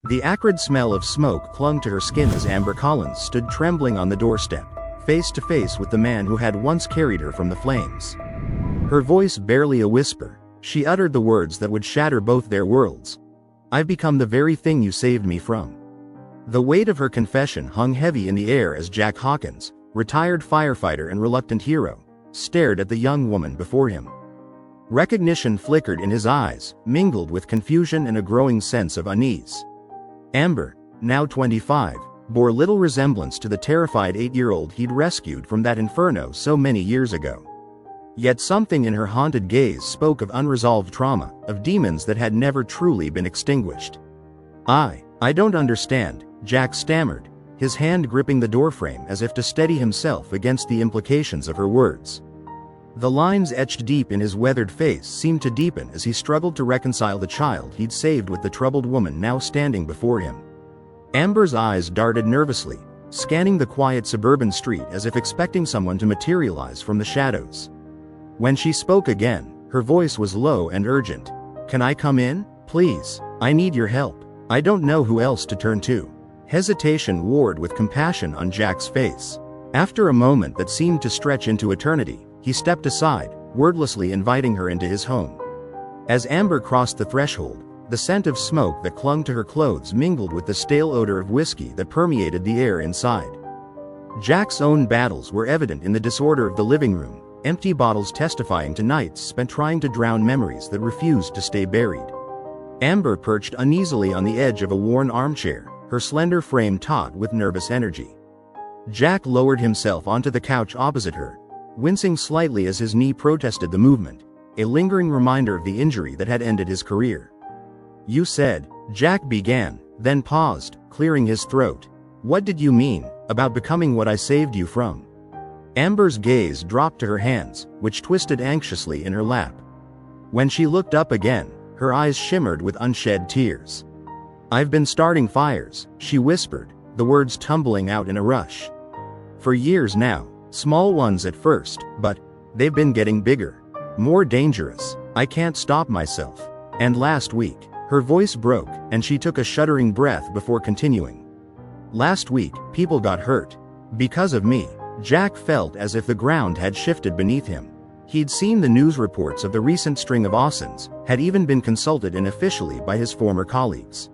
The acrid smell of smoke clung to her skin as Amber Collins stood trembling on the doorstep, face to face with the man who had once carried her from the flames. Her voice barely a whisper, she uttered the words that would shatter both their worlds. "I've become the very thing you saved me from." The weight of her confession hung heavy in the air as Jack Hawkins, retired firefighter and reluctant hero, stared at the young woman before him. Recognition flickered in his eyes, mingled with confusion and a growing sense of unease. Amber, now 25, bore little resemblance to the terrified 8-year-old he'd rescued from that inferno so many years ago. Yet something in her haunted gaze spoke of unresolved trauma, of demons that had never truly been extinguished. I don't understand," Jack stammered, his hand gripping the doorframe as if to steady himself against the implications of her words. The lines etched deep in his weathered face seemed to deepen as he struggled to reconcile the child he'd saved with the troubled woman now standing before him. Amber's eyes darted nervously, scanning the quiet suburban street as if expecting someone to materialize from the shadows. When she spoke again, her voice was low and urgent. "Can I come in, please? I need your help. I don't know who else to turn to." Hesitation warred with compassion on Jack's face. After a moment that seemed to stretch into eternity, he stepped aside, wordlessly inviting her into his home. As Amber crossed the threshold, the scent of smoke that clung to her clothes mingled with the stale odor of whiskey that permeated the air inside. Jack's own battles were evident in the disorder of the living room, empty bottles testifying to nights spent trying to drown memories that refused to stay buried. Amber perched uneasily on the edge of a worn armchair, her slender frame taut with nervous energy. Jack lowered himself onto the couch opposite her, wincing slightly as his knee protested the movement, a lingering reminder of the injury that had ended his career. "You said," Jack began, then paused, clearing his throat. "What did you mean, about becoming what I saved you from?" Amber's gaze dropped to her hands, which twisted anxiously in her lap. When she looked up again, her eyes shimmered with unshed tears. "I've been starting fires," she whispered, the words tumbling out in a rush. "For years now, small ones at first, but they've been getting bigger, more dangerous. I can't stop myself. And last week," her voice broke, and she took a shuddering breath before continuing. "Last week, people got hurt. Because of me." Jack felt as if the ground had shifted beneath him. He'd seen the news reports of the recent string of arsons, had even been consulted unofficially by his former colleagues.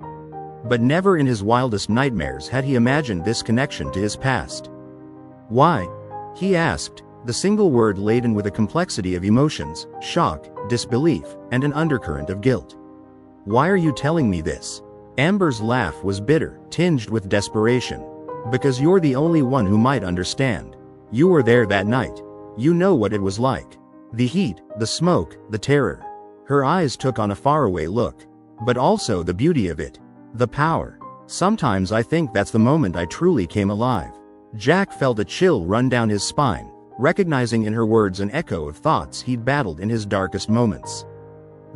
But never in his wildest nightmares had he imagined this connection to his past. "Why?" he asked, the single word laden with a complexity of emotions, shock, disbelief, and an undercurrent of guilt. "Why are you telling me this?" Amber's laugh was bitter, tinged with desperation. "Because you're the only one who might understand. You were there that night. You know what it was like. The heat, the smoke, the terror." Her eyes took on a faraway look. "But also the beauty of it. The power. Sometimes I think that's the moment I truly came alive." Jack felt a chill run down his spine, recognizing in her words an echo of thoughts he'd battled in his darkest moments.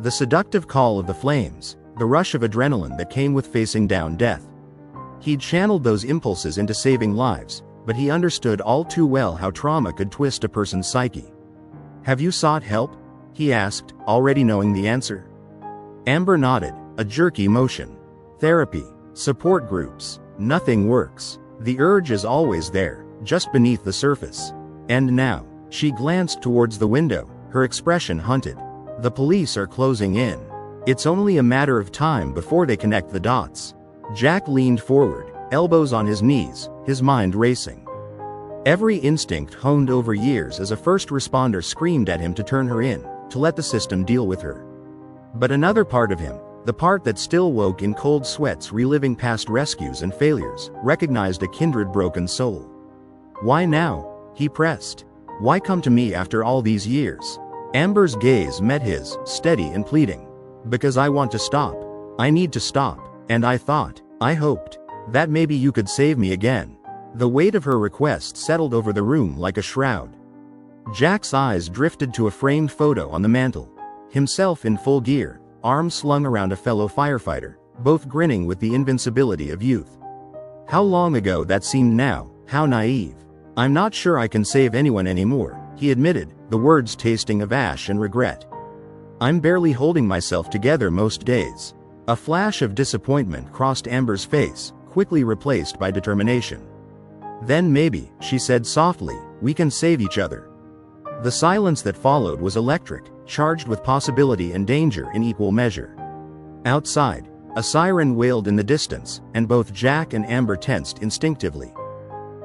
The seductive call of the flames, the rush of adrenaline that came with facing down death. He'd channeled those impulses into saving lives, but he understood all too well how trauma could twist a person's psyche. "Have you sought help?" he asked, already knowing the answer. Amber nodded, a jerky motion. "Therapy, support groups, nothing works. The urge is always there, just beneath the surface. And now," she glanced towards the window, her expression hunted. "The police are closing in. It's only a matter of time before they connect the dots." Jack leaned forward, elbows on his knees, his mind racing. Every instinct honed over years as a first responder screamed at him to turn her in, to let the system deal with her. But another part of him, the part that still woke in cold sweats reliving past rescues and failures, recognized a kindred broken soul. "Why now?" he pressed. "Why come to me after all these years?" Amber's gaze met his, steady and pleading. "Because I want to stop. I need to stop. And I hoped, that maybe you could save me again." The weight of her request settled over the room like a shroud. Jack's eyes drifted to a framed photo on the mantel. Himself in full gear, arms slung around a fellow firefighter, both grinning with the invincibility of youth. How long ago that seemed now, how naive. "I'm not sure I can save anyone anymore," he admitted, the words tasting of ash and regret. "I'm barely holding myself together most days." A flash of disappointment crossed Amber's face, quickly replaced by determination. "Then maybe," she said softly, "we can save each other." The silence that followed was electric, charged with possibility and danger in equal measure. Outside, a siren wailed in the distance, and both Jack and Amber tensed instinctively.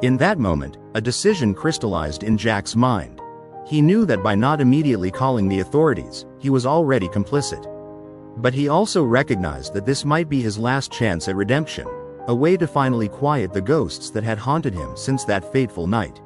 In that moment, a decision crystallized in Jack's mind. He knew that by not immediately calling the authorities, he was already complicit. But he also recognized that this might be his last chance at redemption, a way to finally quiet the ghosts that had haunted him since that fateful night.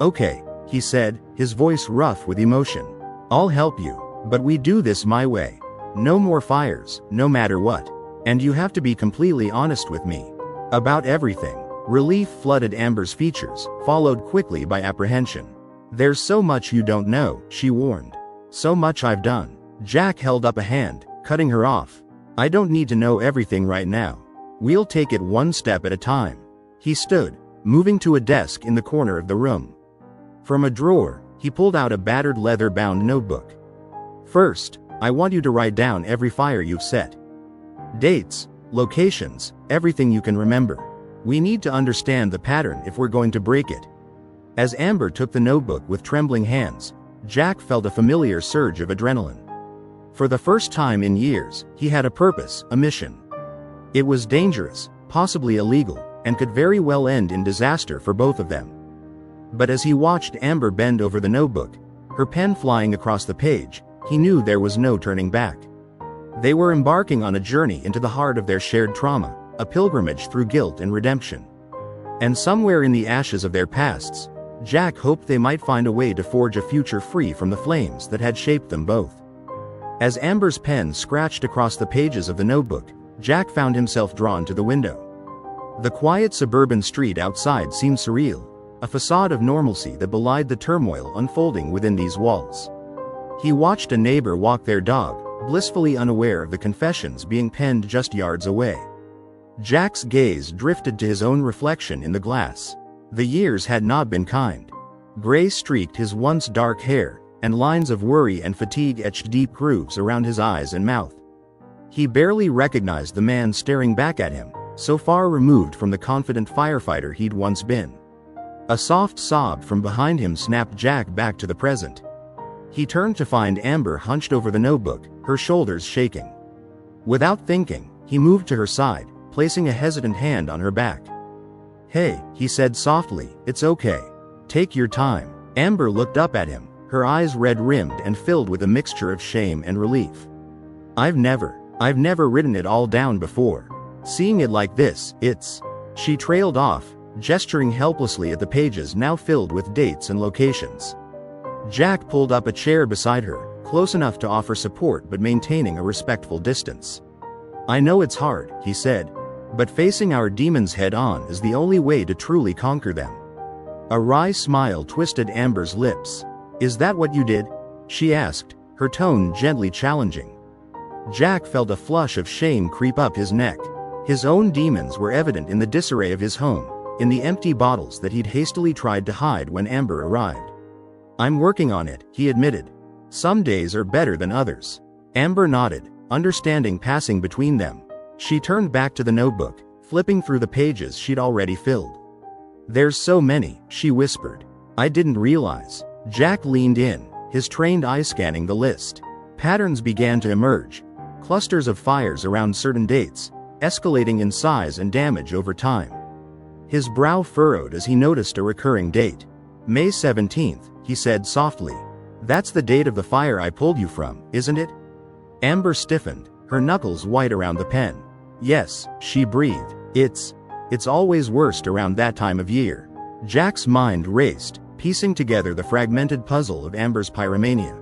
"Okay," he said, his voice rough with emotion. "I'll help you, but we do this my way. No more fires, no matter what. And you have to be completely honest with me. About everything." Relief flooded Amber's features, followed quickly by apprehension. "There's so much you don't know," she warned. "So much I've done." Jack held up a hand, cutting her off. "I don't need to know everything right now. We'll take it one step at a time." He stood, moving to a desk in the corner of the room. From a drawer, he pulled out a battered leather-bound notebook. "First, I want you to write down every fire you've set. Dates, locations, everything you can remember. We need to understand the pattern if we're going to break it." As Amber took the notebook with trembling hands, Jack felt a familiar surge of adrenaline. For the first time in years, he had a purpose, a mission. It was dangerous, possibly illegal, and could very well end in disaster for both of them. But as he watched Amber bend over the notebook, her pen flying across the page, he knew there was no turning back. They were embarking on a journey into the heart of their shared trauma, a pilgrimage through guilt and redemption. And somewhere in the ashes of their pasts, Jack hoped they might find a way to forge a future free from the flames that had shaped them both. As Amber's pen scratched across the pages of the notebook, Jack found himself drawn to the window. The quiet suburban street outside seemed surreal, a facade of normalcy that belied the turmoil unfolding within these walls. He watched a neighbor walk their dog, blissfully unaware of the confessions being penned just yards away. Jack's gaze drifted to his own reflection in the glass. The years had not been kind. Gray streaked his once dark hair, and lines of worry and fatigue etched deep grooves around his eyes and mouth. He barely recognized the man staring back at him, so far removed from the confident firefighter he'd once been. A soft sob from behind him snapped Jack back to the present. He turned to find Amber hunched over the notebook, her shoulders shaking. Without thinking, he moved to her side, placing a hesitant hand on her back. "Hey," he said softly, "it's okay. Take your time." Amber looked up at him, her eyes red-rimmed and filled with a mixture of shame and relief. I've never written it all down before. Seeing it like this, it's..." She trailed off, gesturing helplessly at the pages now filled with dates and locations. Jack pulled up a chair beside her, close enough to offer support but maintaining a respectful distance. "I know it's hard," he said, "but facing our demons head-on is the only way to truly conquer them." A wry smile twisted Amber's lips. "Is that what you did?" she asked, her tone gently challenging. Jack felt a flush of shame creep up his neck. His own demons were evident in the disarray of his home, in the empty bottles that he'd hastily tried to hide when Amber arrived. "I'm working on it," he admitted. "Some days are better than others." Amber nodded, understanding passing between them. She turned back to the notebook, flipping through the pages she'd already filled. "There's so many," she whispered. "I didn't realize." Jack leaned in, his trained eye scanning the list. Patterns began to emerge. Clusters of fires around certain dates, escalating in size and damage over time. His brow furrowed as he noticed a recurring date. "May 17th, he said softly. "That's the date of the fire I pulled you from, isn't it?" Amber stiffened, her knuckles white around the pen. "Yes," she breathed. It's always worst around that time of year." Jack's mind raced, piecing together the fragmented puzzle of Amber's pyromania.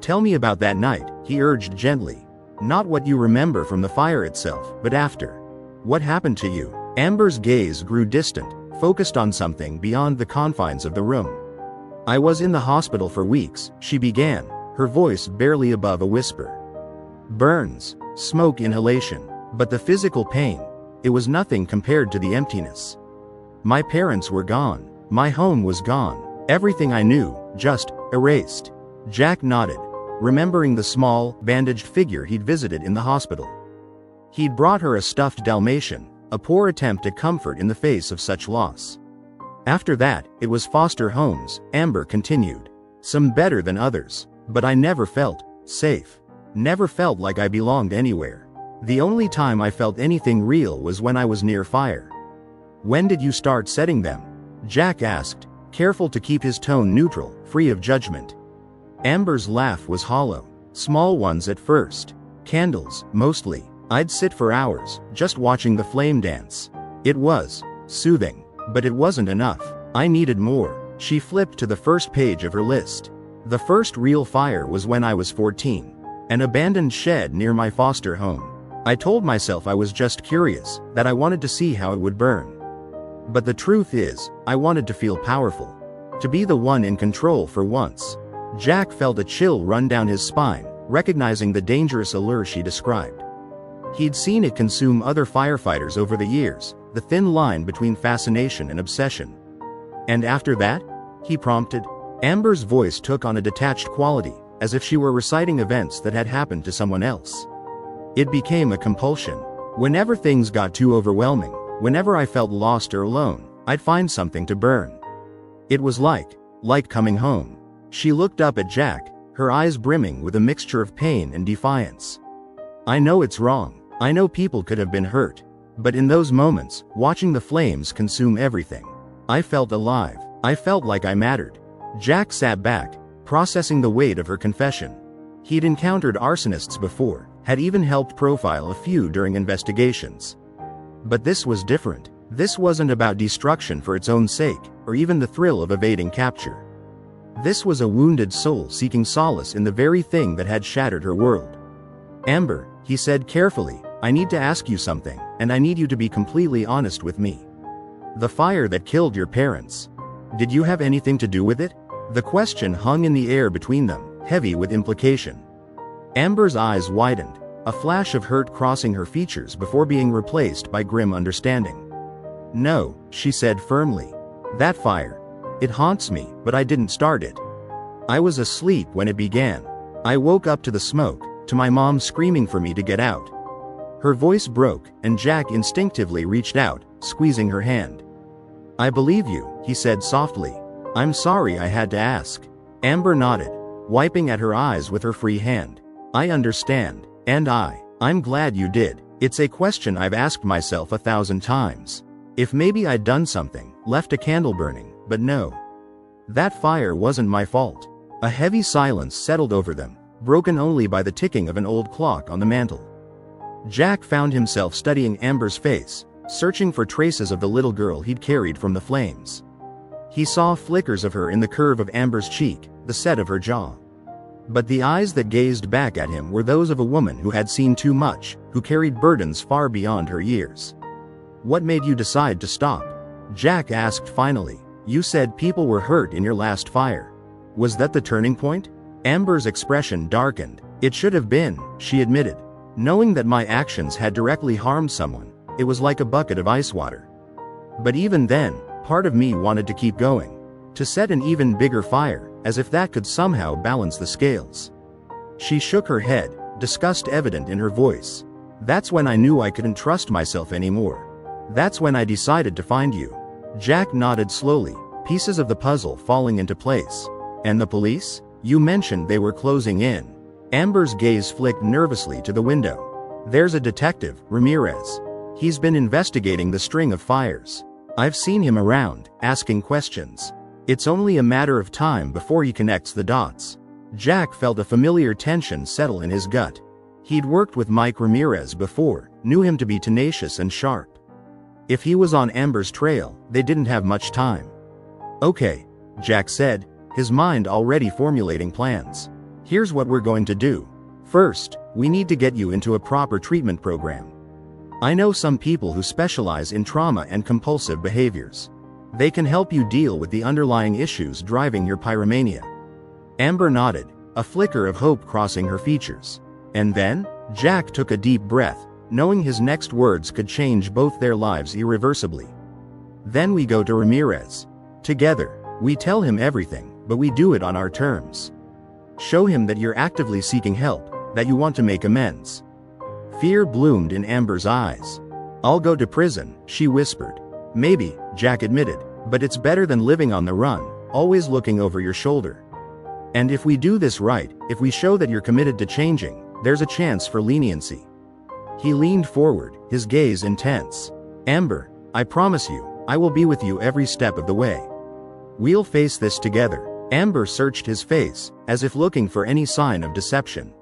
"Tell me about that night," he urged gently. "Not what you remember from the fire itself, but after. What happened to you?" Amber's gaze grew distant, focused on something beyond the confines of the room. "I was in the hospital for weeks," she began, her voice barely above a whisper. "Burns, smoke inhalation, but the physical pain, it was nothing compared to the emptiness. My parents were gone, my home was gone, everything I knew, just erased." Jack nodded, remembering the small, bandaged figure he'd visited in the hospital. He'd brought her a stuffed Dalmatian, a poor attempt at comfort in the face of such loss. After that, it was foster homes, Amber continued. Some better than others, but I never felt safe. Never felt like I belonged anywhere. The only time I felt anything real was when I was near fire. When did you start setting them? Jack asked, careful to keep his tone neutral, free of judgment. Amber's laugh was hollow. Small ones at first. Candles, mostly. I'd sit for hours, just watching the flame dance. It was soothing, but it wasn't enough. I needed more. She flipped to the first page of her list. The first real fire was when I was 14. An abandoned shed near my foster home. I told myself I was just curious, that I wanted to see how it would burn. But the truth is, I wanted to feel powerful. To be the one in control for once. Jack felt a chill run down his spine, recognizing the dangerous allure she described. He'd seen it consume other firefighters over the years, the thin line between fascination and obsession. And after that? He prompted. Amber's voice took on a detached quality, as if she were reciting events that had happened to someone else. It became a compulsion. Whenever things got too overwhelming, whenever I felt lost or alone, I'd find something to burn. It was like coming home. She looked up at Jack, her eyes brimming with a mixture of pain and defiance. I know it's wrong. I know people could have been hurt. But in those moments, watching the flames consume everything, I felt alive. I felt like I mattered. Jack sat back, processing the weight of her confession. He'd encountered arsonists before, had even helped profile a few during investigations. But this was different. This wasn't about destruction for its own sake, or even the thrill of evading capture. This was a wounded soul seeking solace in the very thing that had shattered her world. Amber, he said carefully, I need to ask you something, and I need you to be completely honest with me. The fire that killed your parents. Did you have anything to do with it? The question hung in the air between them, heavy with implication. Amber's eyes widened, a flash of hurt crossing her features before being replaced by grim understanding. No, she said firmly. That fire. It haunts me, but I didn't start it. I was asleep when it began. I woke up to the smoke, to my mom screaming for me to get out. Her voice broke, and Jack instinctively reached out, squeezing her hand. I believe you, he said softly. I'm sorry I had to ask. Amber nodded, wiping at her eyes with her free hand. I understand, and I'm glad you did. It's a question I've asked myself 1,000 times. If maybe I'd done something, left a candle burning, but no. That fire wasn't my fault. A heavy silence settled over them, broken only by the ticking of an old clock on the mantel. Jack found himself studying Amber's face, searching for traces of the little girl he'd carried from the flames. He saw flickers of her in the curve of Amber's cheek, the set of her jaw. But the eyes that gazed back at him were those of a woman who had seen too much, who carried burdens far beyond her years. What made you decide to stop? Jack asked finally. You said people were hurt in your last fire. Was that the turning point? Amber's expression darkened. It should have been, she admitted. Knowing that my actions had directly harmed someone, it was like a bucket of ice water. But even then, part of me wanted to keep going. To set an even bigger fire, as if that could somehow balance the scales. She shook her head, disgust evident in her voice. That's when I knew I couldn't trust myself anymore. That's when I decided to find you. Jack nodded slowly, pieces of the puzzle falling into place. And the police? You mentioned they were closing in. Amber's gaze flicked nervously to the window. There's a detective, Ramirez. He's been investigating the string of fires. I've seen him around, asking questions. It's only a matter of time before he connects the dots. Jack felt a familiar tension settle in his gut. He'd worked with Mike Ramirez before, knew him to be tenacious and sharp. If he was on Amber's trail, they didn't have much time. Okay, Jack said, his mind already formulating plans. Here's what we're going to do. First, we need to get you into a proper treatment program. I know some people who specialize in trauma and compulsive behaviors. They can help you deal with the underlying issues driving your pyromania. Amber nodded, a flicker of hope crossing her features. And then, Jack took a deep breath, knowing his next words could change both their lives irreversibly. Then we go to Ramirez. Together, we tell him everything, but we do it on our terms. Show him that you're actively seeking help, that you want to make amends. Fear bloomed in Amber's eyes. "I'll go to prison," she whispered. "Maybe," Jack admitted, "but it's better than living on the run, always looking over your shoulder. And if we do this right, if we show that you're committed to changing, there's a chance for leniency." He leaned forward, his gaze intense. "Amber, I promise you, I will be with you every step of the way. We'll face this together." Amber searched his face, as if looking for any sign of deception.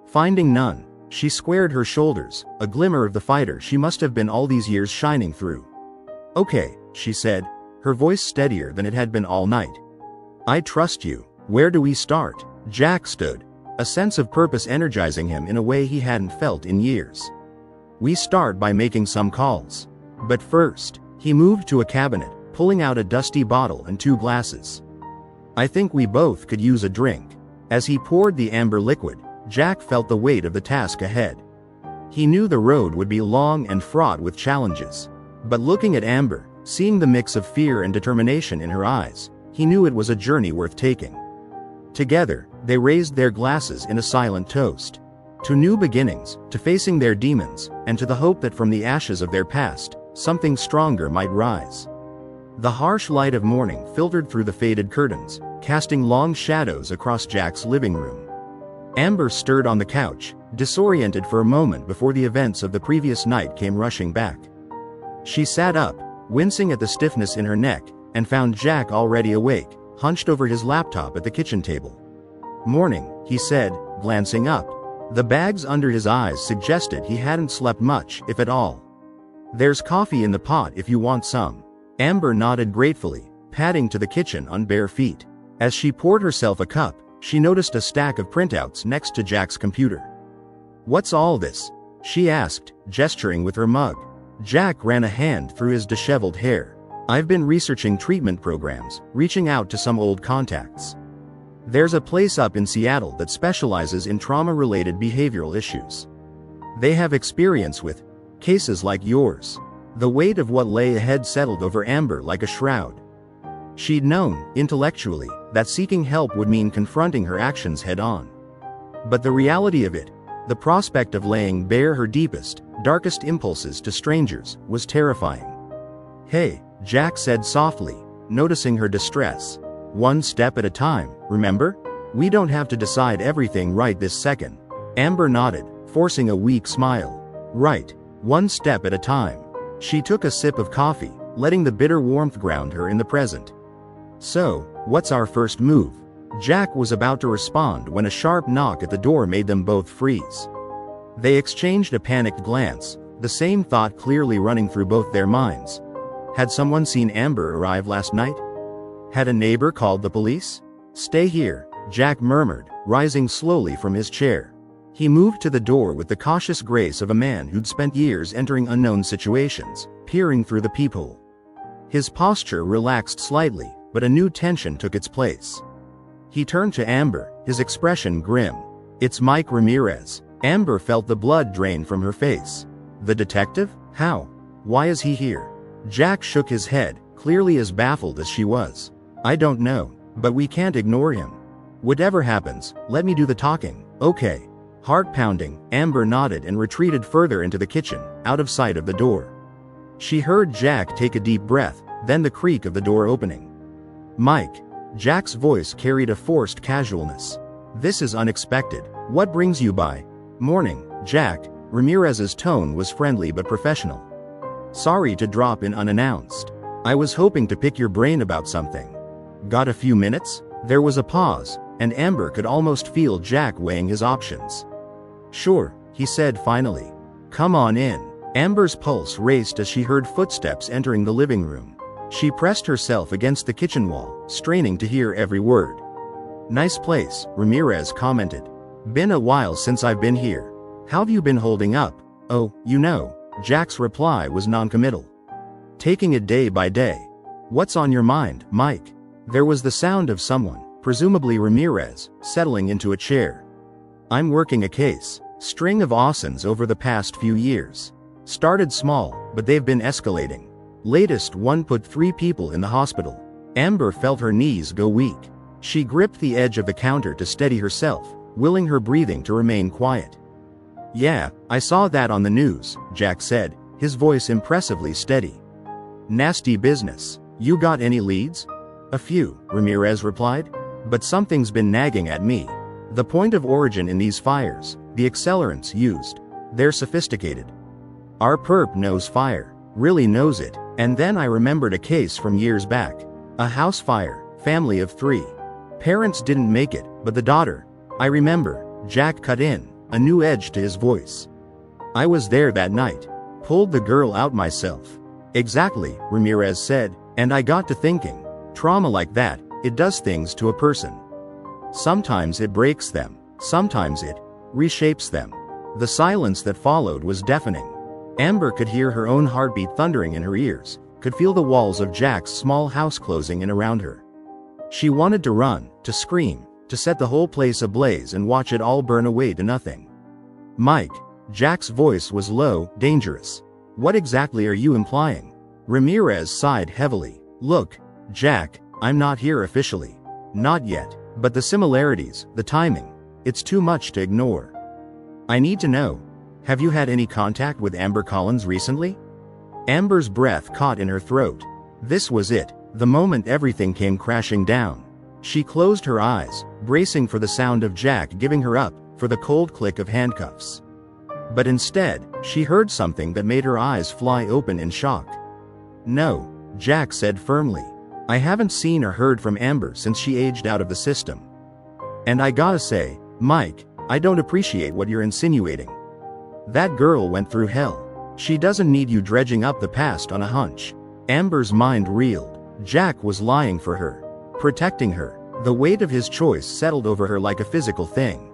Finding none, she squared her shoulders, a glimmer of the fighter she must have been all these years shining through. "Okay," she said, her voice steadier than it had been all night. "I trust you. Where do we start?" Jack stood, a sense of purpose energizing him in a way he hadn't felt in years. "We start by making some calls. But first," he moved to a cabinet, pulling out a dusty bottle and 2 glasses. "I think we both could use a drink." As he poured the amber liquid, Jack felt the weight of the task ahead. He knew the road would be long and fraught with challenges. But looking at Amber, seeing the mix of fear and determination in her eyes, he knew it was a journey worth taking. Together, they raised their glasses in a silent toast. To new beginnings, to facing their demons, and to the hope that from the ashes of their past, something stronger might rise. The harsh light of morning filtered through the faded curtains, casting long shadows across Jack's living room. Amber stirred on the couch, disoriented for a moment before the events of the previous night came rushing back. She sat up, wincing at the stiffness in her neck, and found Jack already awake, hunched over his laptop at the kitchen table. "Morning," he said, glancing up. The bags under his eyes suggested he hadn't slept much, if at all. "There's coffee in the pot if you want some." Amber nodded gratefully, padding to the kitchen on bare feet. As she poured herself a cup, she noticed a stack of printouts next to Jack's computer. "What's all this?" she asked, gesturing with her mug. Jack ran a hand through his disheveled hair. "I've been researching treatment programs, reaching out to some old contacts. There's a place up in Seattle that specializes in trauma-related behavioral issues. They have experience with cases like yours." The weight of what lay ahead settled over Amber like a shroud. She'd known, intellectually, that seeking help would mean confronting her actions head-on. But the reality of it, the prospect of laying bare her deepest, darkest impulses to strangers, was terrifying. "Hey," Jack said softly, noticing her distress. "One step at a time, remember? We don't have to decide everything right this second." Amber nodded, forcing a weak smile. "Right. One step at a time." She took a sip of coffee, letting the bitter warmth ground her in the present. "So, what's our first move?" Jack was about to respond when a sharp knock at the door made them both freeze. They exchanged a panicked glance, the same thought clearly running through both their minds. Had someone seen Amber arrive last night? Had a neighbor called the police? "Stay here," Jack murmured, rising slowly from his chair. He moved to the door with the cautious grace of a man who'd spent years entering unknown situations, peering through the peephole. His posture relaxed slightly, but a new tension took its place. He turned to Amber, his expression grim. "It's Mike Ramirez." Amber felt the blood drain from her face. "The detective? How? Why is he here?" Jack shook his head, clearly as baffled as she was. "I don't know, but we can't ignore him. Whatever happens, let me do the talking, okay?" Heart pounding, Amber nodded and retreated further into the kitchen, out of sight of the door. She heard Jack take a deep breath, then the creak of the door opening. "Mike." Jack's voice carried a forced casualness. "This is unexpected. What brings you by?" "Morning, Jack." Ramirez's tone was friendly but professional. "Sorry to drop in unannounced. I was hoping to pick your brain about something. Got a few minutes?" There was a pause, and Amber could almost feel Jack weighing his options. "Sure," he said finally. "Come on in." Amber's pulse raced as she heard footsteps entering the living room. She pressed herself against the kitchen wall, straining to hear every word. "Nice place," Ramirez commented. "Been a while since I've been here. How've you been holding up?" "Oh, you know." Jack's reply was noncommittal. "Taking it day by day." "What's on your mind, Mike?" There was the sound of someone, presumably Ramirez, settling into a chair. "I'm working a case. String of arsons over the past few years. Started small, but they've been escalating. Latest one put 3 people in the hospital." Amber felt her knees go weak. She gripped the edge of the counter to steady herself, willing her breathing to remain quiet. Yeah, I saw that on the news, Jack said, his voice impressively steady. Nasty business. You got any leads? A few, Ramirez replied. But something's been nagging at me. The point of origin in these fires, the accelerants used. They're sophisticated. Our perp knows fire, really knows it, and then I remembered a case from years back. A house fire, family of 3. Parents didn't make it, but the daughter. I remember, Jack cut in, a new edge to his voice. I was there that night. Pulled the girl out myself. Exactly, Ramirez said, and I got to thinking. Trauma like that, it does things to a person. Sometimes it breaks them, sometimes it reshapes them. The silence that followed was deafening. Amber could hear her own heartbeat thundering in her ears, could feel the walls of Jack's small house closing in around her. She wanted to run, to scream, to set the whole place ablaze and watch it all burn away to nothing. Mike, Jack's voice was low, dangerous. What exactly are you implying? Ramirez sighed heavily. Look, Jack, I'm not here officially. Not yet, but the similarities, the timing, it's too much to ignore. I need to know. Have you had any contact with Amber Collins recently? Amber's breath caught in her throat. This was it, the moment everything came crashing down. She closed her eyes, bracing for the sound of Jack giving her up, for the cold click of handcuffs. But instead, she heard something that made her eyes fly open in shock. No, Jack said firmly. I haven't seen or heard from Amber since she aged out of the system. And I gotta say, Mike, I don't appreciate what you're insinuating. That girl went through hell. She doesn't need you dredging up the past on a hunch. Amber's mind reeled. Jack was lying for her, protecting her. The weight of his choice settled over her like a physical thing.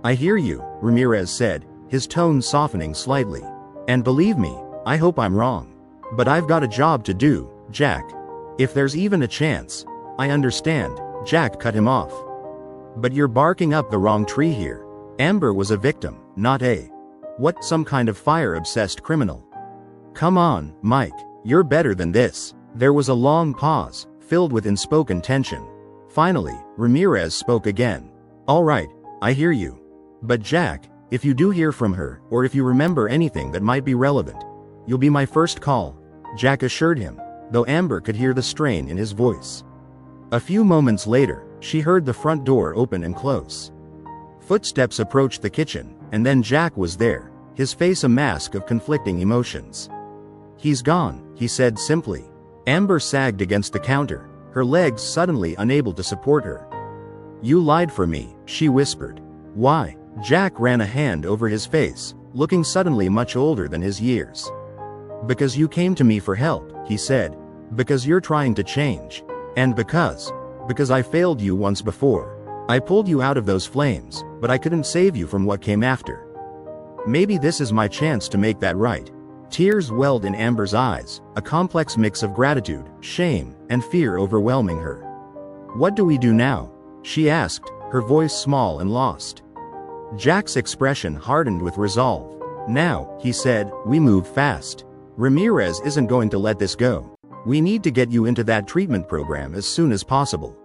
I hear you, Ramirez said, his tone softening slightly. And believe me, I hope I'm wrong. But I've got a job to do, Jack. If there's even a chance. I understand, Jack cut him off. But you're barking up the wrong tree here. Amber was a victim, not a some kind of fire-obsessed criminal. Come on, Mike, you're better than this. There was a long pause, filled with unspoken tension. Finally, Ramirez spoke again. All right, I hear you. But Jack, if you do hear from her, or if you remember anything that might be relevant, you'll be my first call, Jack assured him, though Amber could hear the strain in his voice. A few moments later, she heard the front door open and close. Footsteps approached the kitchen, and then Jack was there, his face a mask of conflicting emotions. He's gone, he said simply. Amber sagged against the counter, her legs suddenly unable to support her. You lied for me, she whispered. Why? Jack ran a hand over his face, looking suddenly much older than his years. Because you came to me for help, he said. Because you're trying to change. And because I failed you once before. I pulled you out of those flames, but I couldn't save you from what came after. Maybe this is my chance to make that right. Tears welled in Amber's eyes, a complex mix of gratitude, shame, and fear overwhelming her. What do we do now? She asked, her voice small and lost. Jack's expression hardened with resolve. Now, he said, we move fast. Ramirez isn't going to let this go. We need to get you into that treatment program as soon as possible.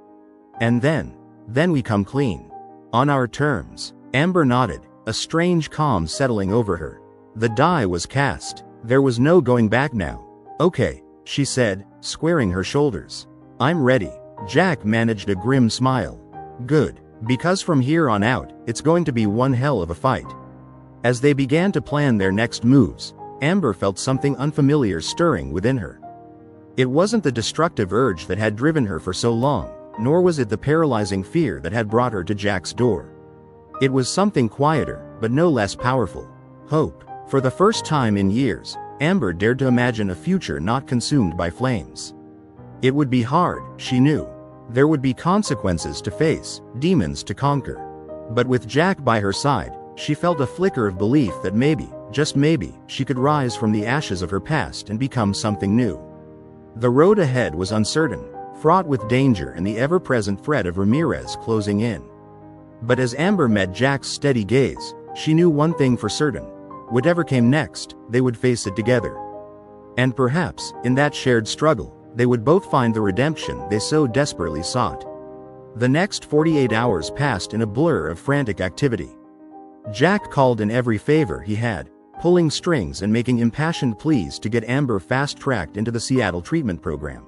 And then we come clean. On our terms. Amber nodded, a strange calm settling over her. The die was cast. There was no going back now. Okay, she said, squaring her shoulders. I'm ready. Jack managed a grim smile. Good, because from here on out, it's going to be one hell of a fight. As they began to plan their next moves, Amber felt something unfamiliar stirring within her. It wasn't the destructive urge that had driven her for so long, nor was it the paralyzing fear that had brought her to Jack's door. It was something quieter, but no less powerful. Hope. For the first time in years, Amber dared to imagine a future not consumed by flames. It would be hard, she knew. There would be consequences to face, demons to conquer. But with Jack by her side, she felt a flicker of belief that maybe, just maybe, she could rise from the ashes of her past and become something new. The road ahead was uncertain, fraught with danger and the ever-present threat of Ramirez closing in. But as Amber met Jack's steady gaze, she knew one thing for certain. Whatever came next, they would face it together. And perhaps, in that shared struggle, they would both find the redemption they so desperately sought. The next 48 hours passed in a blur of frantic activity. Jack called in every favor he had, pulling strings and making impassioned pleas to get Amber fast-tracked into the Seattle treatment program.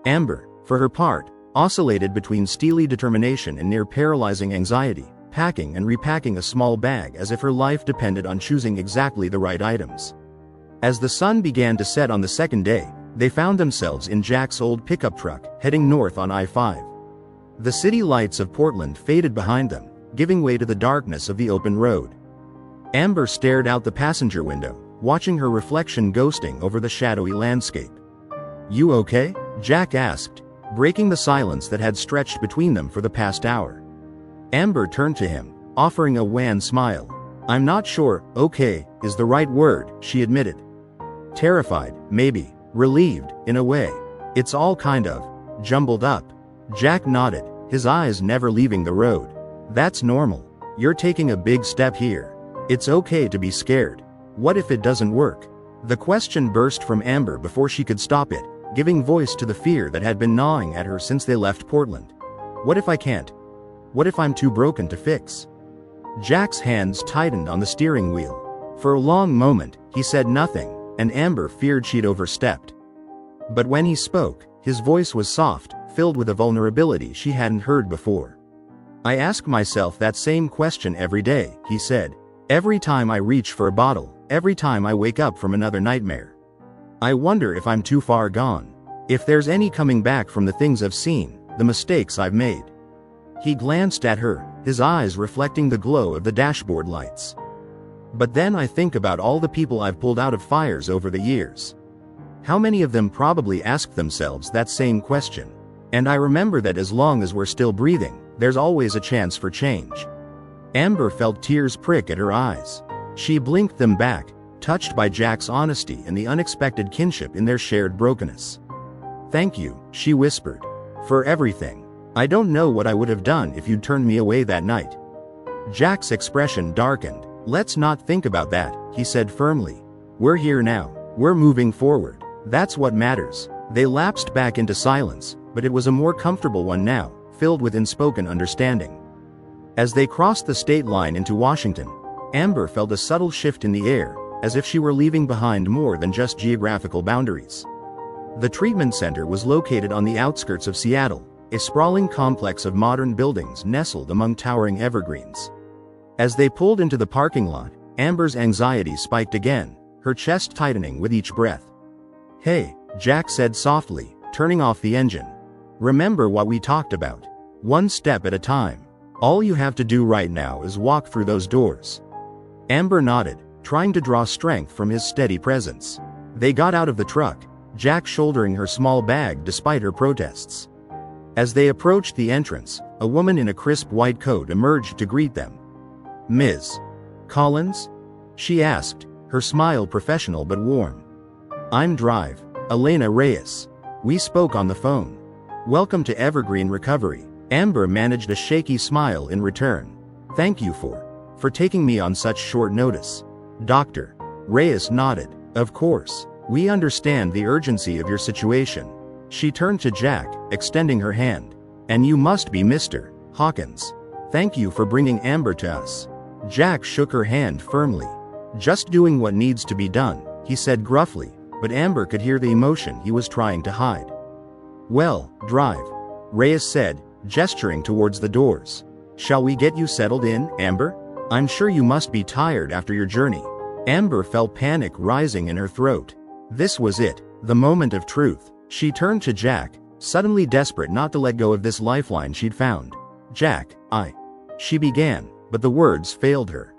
Amber, for her part, oscillated between steely determination and near-paralyzing anxiety, packing and repacking a small bag as if her life depended on choosing exactly the right items. As the sun began to set on the second day, they found themselves in Jack's old pickup truck, heading north on I-5. The city lights of Portland faded behind them, giving way to the darkness of the open road. Amber stared out the passenger window, watching her reflection ghosting over the shadowy landscape. "You okay?" Jack asked, breaking the silence that had stretched between them for the past hour. Amber turned to him, offering a wan smile. "I'm not sure, okay, is the right word," she admitted. Terrified, maybe. Relieved, in a way. It's all kind of jumbled up. Jack nodded, his eyes never leaving the road. "That's normal. You're taking a big step here. It's okay to be scared. What if it doesn't work?" The question burst from Amber before she could stop it, giving voice to the fear that had been gnawing at her since they left Portland. "What if I can't? What if I'm too broken to fix?" Jack's hands tightened on the steering wheel. For a long moment, he said nothing, and Amber feared she'd overstepped. But when he spoke, his voice was soft, filled with a vulnerability she hadn't heard before. "I ask myself that same question every day," he said. "Every time I reach for a bottle, every time I wake up from another nightmare. I wonder if I'm too far gone. If there's any coming back from the things I've seen, the mistakes I've made." He glanced at her, his eyes reflecting the glow of the dashboard lights. "But then I think about all the people I've pulled out of fires over the years. How many of them probably asked themselves that same question? And I remember that as long as we're still breathing, there's always a chance for change." Amber felt tears prick at her eyes. She blinked them back, touched by Jack's honesty and the unexpected kinship in their shared brokenness. "Thank you," she whispered. "For everything. I don't know what I would have done if you'd turned me away that night." Jack's expression darkened. "Let's not think about that," he said firmly. "We're here now. We're moving forward. That's what matters." They lapsed back into silence, but it was a more comfortable one now, filled with unspoken understanding. As they crossed the state line into Washington, Amber felt a subtle shift in the air, as if she were leaving behind more than just geographical boundaries. The treatment center was located on the outskirts of Seattle, a sprawling complex of modern buildings nestled among towering evergreens. As they pulled into the parking lot, Amber's anxiety spiked again, her chest tightening with each breath. "Hey," Jack said softly, turning off the engine. "Remember what we talked about. One step at a time. All you have to do right now is walk through those doors." Amber nodded, trying to draw strength from his steady presence. They got out of the truck, Jack shouldering her small bag despite her protests. As they approached the entrance, a woman in a crisp white coat emerged to greet them. "Ms. Collins?" she asked, her smile professional but warm. "I'm Drive, Elena Reyes. We spoke on the phone. Welcome to Evergreen Recovery." Amber managed a shaky smile in return. "Thank you for taking me on such short notice." "Dr. Reyes nodded. "Of course. We understand the urgency of your situation." She turned to Jack, extending her hand. "And you must be Mr. Hawkins. Thank you for bringing Amber to us." Jack shook her hand firmly. "Just doing what needs to be done," he said gruffly, but Amber could hear the emotion he was trying to hide. "Well, Drive," Reyes said, gesturing towards the doors. "Shall we get you settled in, Amber? I'm sure you must be tired after your journey." Amber felt panic rising in her throat. This was it, the moment of truth. She turned to Jack, suddenly desperate not to let go of this lifeline she'd found. "Jack, she began, but the words failed her.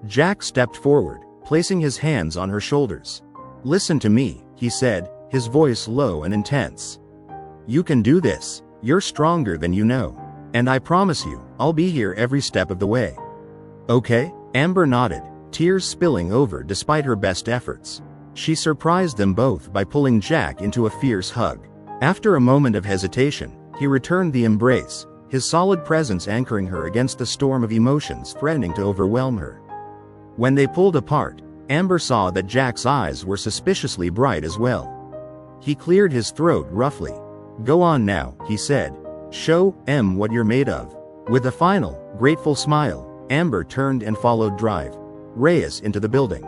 Jack stepped forward, placing his hands on her shoulders. "Listen to me," he said, his voice low and intense. "You can do this. You're stronger than you know. And I promise you, I'll be here every step of the way." "Okay?" Amber nodded, tears spilling over despite her best efforts. She surprised them both by pulling Jack into a fierce hug. After a moment of hesitation, he returned the embrace, his solid presence anchoring her against the storm of emotions threatening to overwhelm her. When they pulled apart, Amber saw that Jack's eyes were suspiciously bright as well. He cleared his throat roughly. "Go on now," he said. "Show 'em what you're made of." With a final, grateful smile, Amber turned and followed Drive Reyes into the building.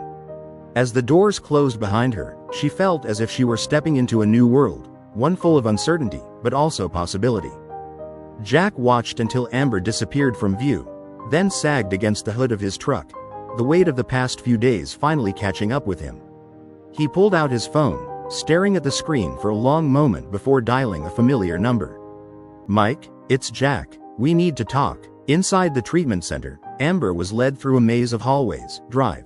As the doors closed behind her, she felt as if she were stepping into a new world, one full of uncertainty, but also possibility. Jack watched until Amber disappeared from view, then sagged against the hood of his truck, the weight of the past few days finally catching up with him. He pulled out his phone, staring at the screen for a long moment before dialing a familiar number. "Mike, it's Jack. We need to talk." Inside the treatment center, Amber was led through a maze of hallways, Drive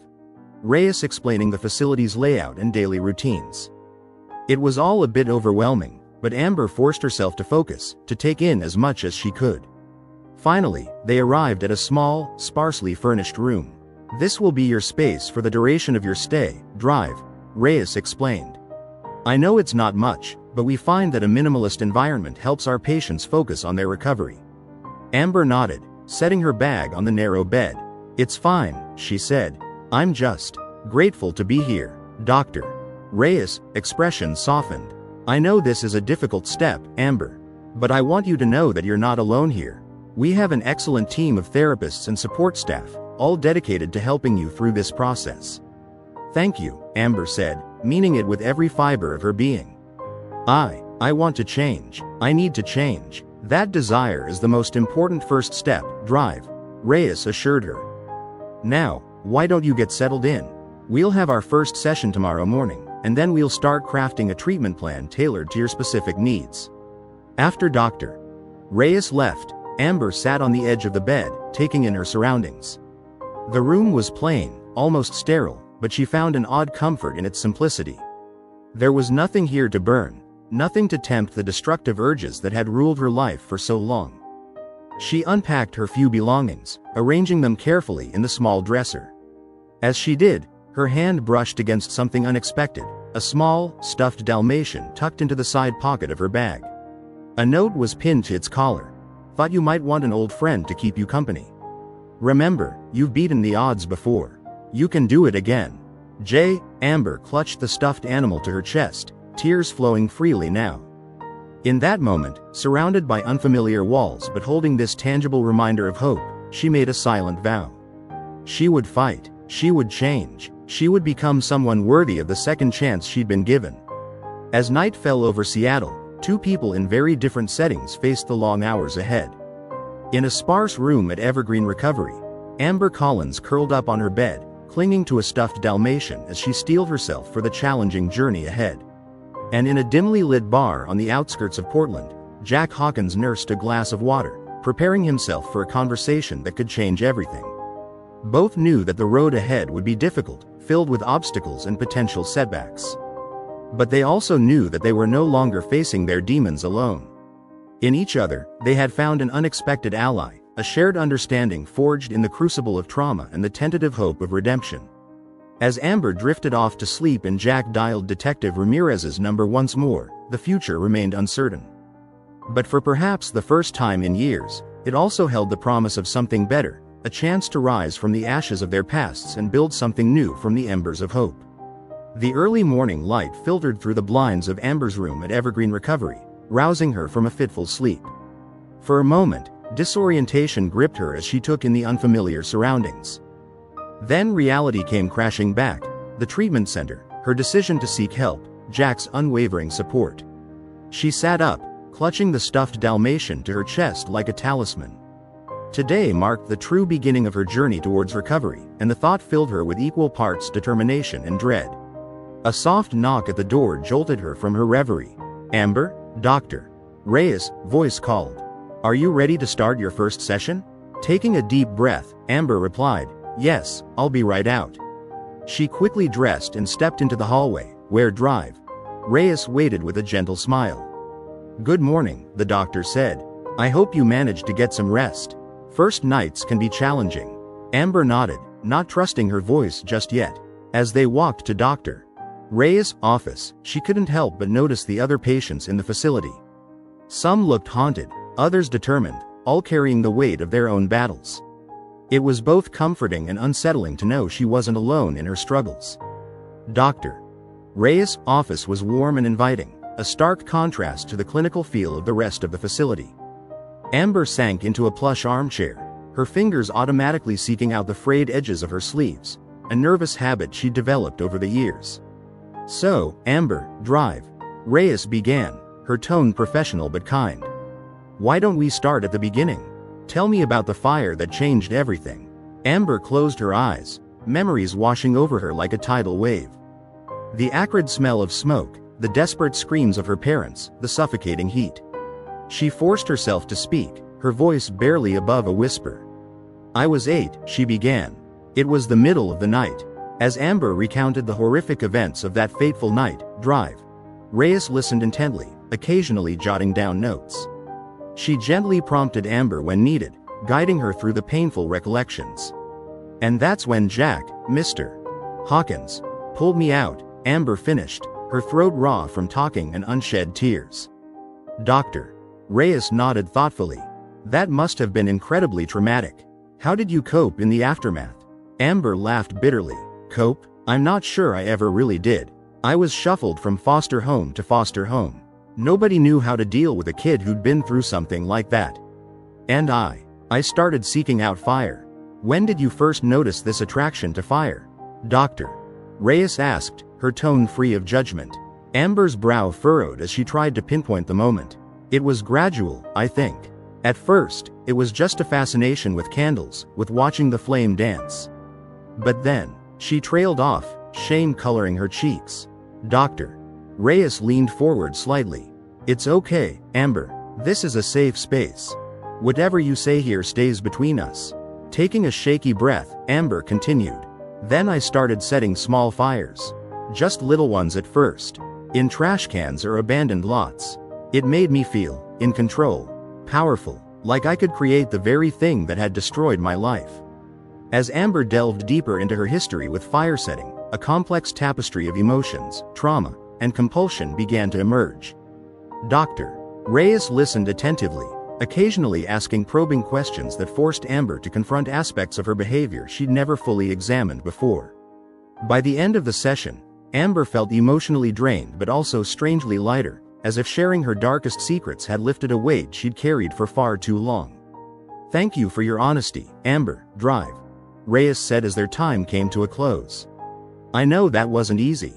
Reyes explaining the facility's layout and daily routines. It was all a bit overwhelming, but Amber forced herself to focus, to take in as much as she could. Finally, they arrived at a small, sparsely furnished room. "This will be your space for the duration of your stay," Drive Reyes explained. "I know it's not much, but we find that a minimalist environment helps our patients focus on their recovery." Amber nodded, setting her bag on the narrow bed. "It's fine," she said. "I'm just grateful to be here." Dr. Reyes' expression softened. "I know this is a difficult step, Amber. But I want you to know that you're not alone here. We have an excellent team of therapists and support staff, all dedicated to helping you through this process." "Thank you," Amber said, meaning it with every fiber of her being. I want to change. I need to change. That desire is the most important first step," Drive Reyes assured her. "Now, why don't you get settled in? We'll have our first session tomorrow morning, and then we'll start crafting a treatment plan tailored to your specific needs." After Dr. Reyes left, Amber sat on the edge of the bed, taking in her surroundings. The room was plain, almost sterile, but she found an odd comfort in its simplicity. There was nothing here to burn, nothing to tempt the destructive urges that had ruled her life for so long. She unpacked her few belongings, arranging them carefully in the small dresser. As she did, her hand brushed against something unexpected, a small, stuffed Dalmatian tucked into the side pocket of her bag. A note was pinned to its collar. "Thought you might want an old friend to keep you company. Remember, you've beaten the odds before. You can do it again." Amber clutched the stuffed animal to her chest, tears flowing freely now. In that moment, surrounded by unfamiliar walls but holding this tangible reminder of hope, she made a silent vow. She would fight, she would change, she would become someone worthy of the second chance she'd been given. As night fell over Seattle, two people in very different settings faced the long hours ahead. In a sparse room at Evergreen Recovery, Amber Collins curled up on her bed, clinging to a stuffed Dalmatian as she steeled herself for the challenging journey ahead. And in a dimly lit bar on the outskirts of Portland, Jack Hawkins nursed a glass of water, preparing himself for a conversation that could change everything. Both knew that the road ahead would be difficult, filled with obstacles and potential setbacks. But they also knew that they were no longer facing their demons alone. In each other, they had found an unexpected ally, a shared understanding forged in the crucible of trauma and the tentative hope of redemption. As Amber drifted off to sleep and Jack dialed Detective Ramirez's number once more, the future remained uncertain. But for perhaps the first time in years, it also held the promise of something better, a chance to rise from the ashes of their pasts and build something new from the embers of hope. The early morning light filtered through the blinds of Amber's room at Evergreen Recovery, rousing her from a fitful sleep. For a moment, disorientation gripped her as she took in the unfamiliar surroundings. Then reality came crashing back, the treatment center, her decision to seek help, Jack's unwavering support. She sat up, clutching the stuffed Dalmatian to her chest like a talisman. Today marked the true beginning of her journey towards recovery, and the thought filled her with equal parts determination and dread. A soft knock at the door jolted her from her reverie. "Amber?" Dr. Reyes' voice called. "Are you ready to start your first session?" Taking a deep breath, Amber replied, "Yes, I'll be right out." She quickly dressed and stepped into the hallway, where Drive Reyes waited with a gentle smile. "Good morning," the doctor said. "I hope you managed to get some rest. First nights can be challenging." Amber nodded, not trusting her voice just yet. As they walked to Dr. Reyes' office, she couldn't help but notice the other patients in the facility. Some looked haunted, others determined, all carrying the weight of their own battles. It was both comforting and unsettling to know she wasn't alone in her struggles. Dr. Reyes' office was warm and inviting, a stark contrast to the clinical feel of the rest of the facility. Amber sank into a plush armchair, her fingers automatically seeking out the frayed edges of her sleeves, a nervous habit she'd developed over the years. "So, Amber, drive," Reyes began, her tone professional but kind. "Why don't we start at the beginning? Tell me about the fire that changed everything." Amber closed her eyes, memories washing over her like a tidal wave. The acrid smell of smoke, the desperate screams of her parents, the suffocating heat. She forced herself to speak, her voice barely above a whisper. "I was 8, she began. It was the middle of the night." As Amber recounted the horrific events of that fateful night, drive, Reyes listened intently, occasionally jotting down notes. She gently prompted Amber when needed, guiding her through the painful recollections. "And that's when Jack, Mr. Hawkins, pulled me out," Amber finished, her throat raw from talking and unshed tears. "Doctor." Reyes nodded thoughtfully. "That must have been incredibly traumatic. How did you cope in the aftermath?" Amber laughed bitterly. "Cope? I'm not sure I ever really did. I was shuffled from foster home to foster home. Nobody knew how to deal with a kid who'd been through something like that. And I started seeking out fire." "When did you first notice this attraction to fire, Doctor?" Reyes asked, her tone free of judgment. Amber's brow furrowed as she tried to pinpoint the moment. "It was gradual, I think. At first, it was just a fascination with candles, with watching the flame dance. But then," she trailed off, shame coloring her cheeks. "Doctor." Reyes leaned forward slightly. "It's okay, Amber. This is a safe space. Whatever you say here stays between us." Taking a shaky breath, Amber continued. "Then I started setting small fires. Just little ones at first. In trash cans or abandoned lots. It made me feel in control, powerful, like I could create the very thing that had destroyed my life." As Amber delved deeper into her history with fire setting, a complex tapestry of emotions, trauma, and compulsion began to emerge. Doctor. Reyes listened attentively, occasionally asking probing questions that forced Amber to confront aspects of her behavior she'd never fully examined before. By the end of the session, Amber felt emotionally drained but also strangely lighter, as if sharing her darkest secrets had lifted a weight she'd carried for far too long. "Thank you for your honesty, Amber, drive," Reyes said as their time came to a close. "I know that wasn't easy.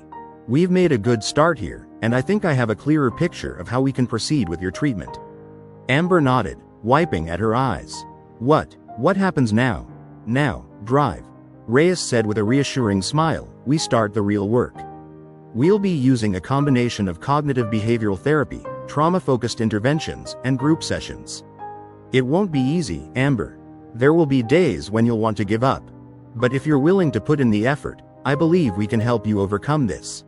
We've made a good start here, and I think I have a clearer picture of how we can proceed with your treatment." Amber nodded, wiping at her eyes. What happens now?" "Now, drive," Reyes said with a reassuring smile. "We start the real work. We'll be using a combination of cognitive behavioral therapy, trauma-focused interventions, and group sessions. It won't be easy, Amber. There will be days when you'll want to give up. But if you're willing to put in the effort, I believe we can help you overcome this."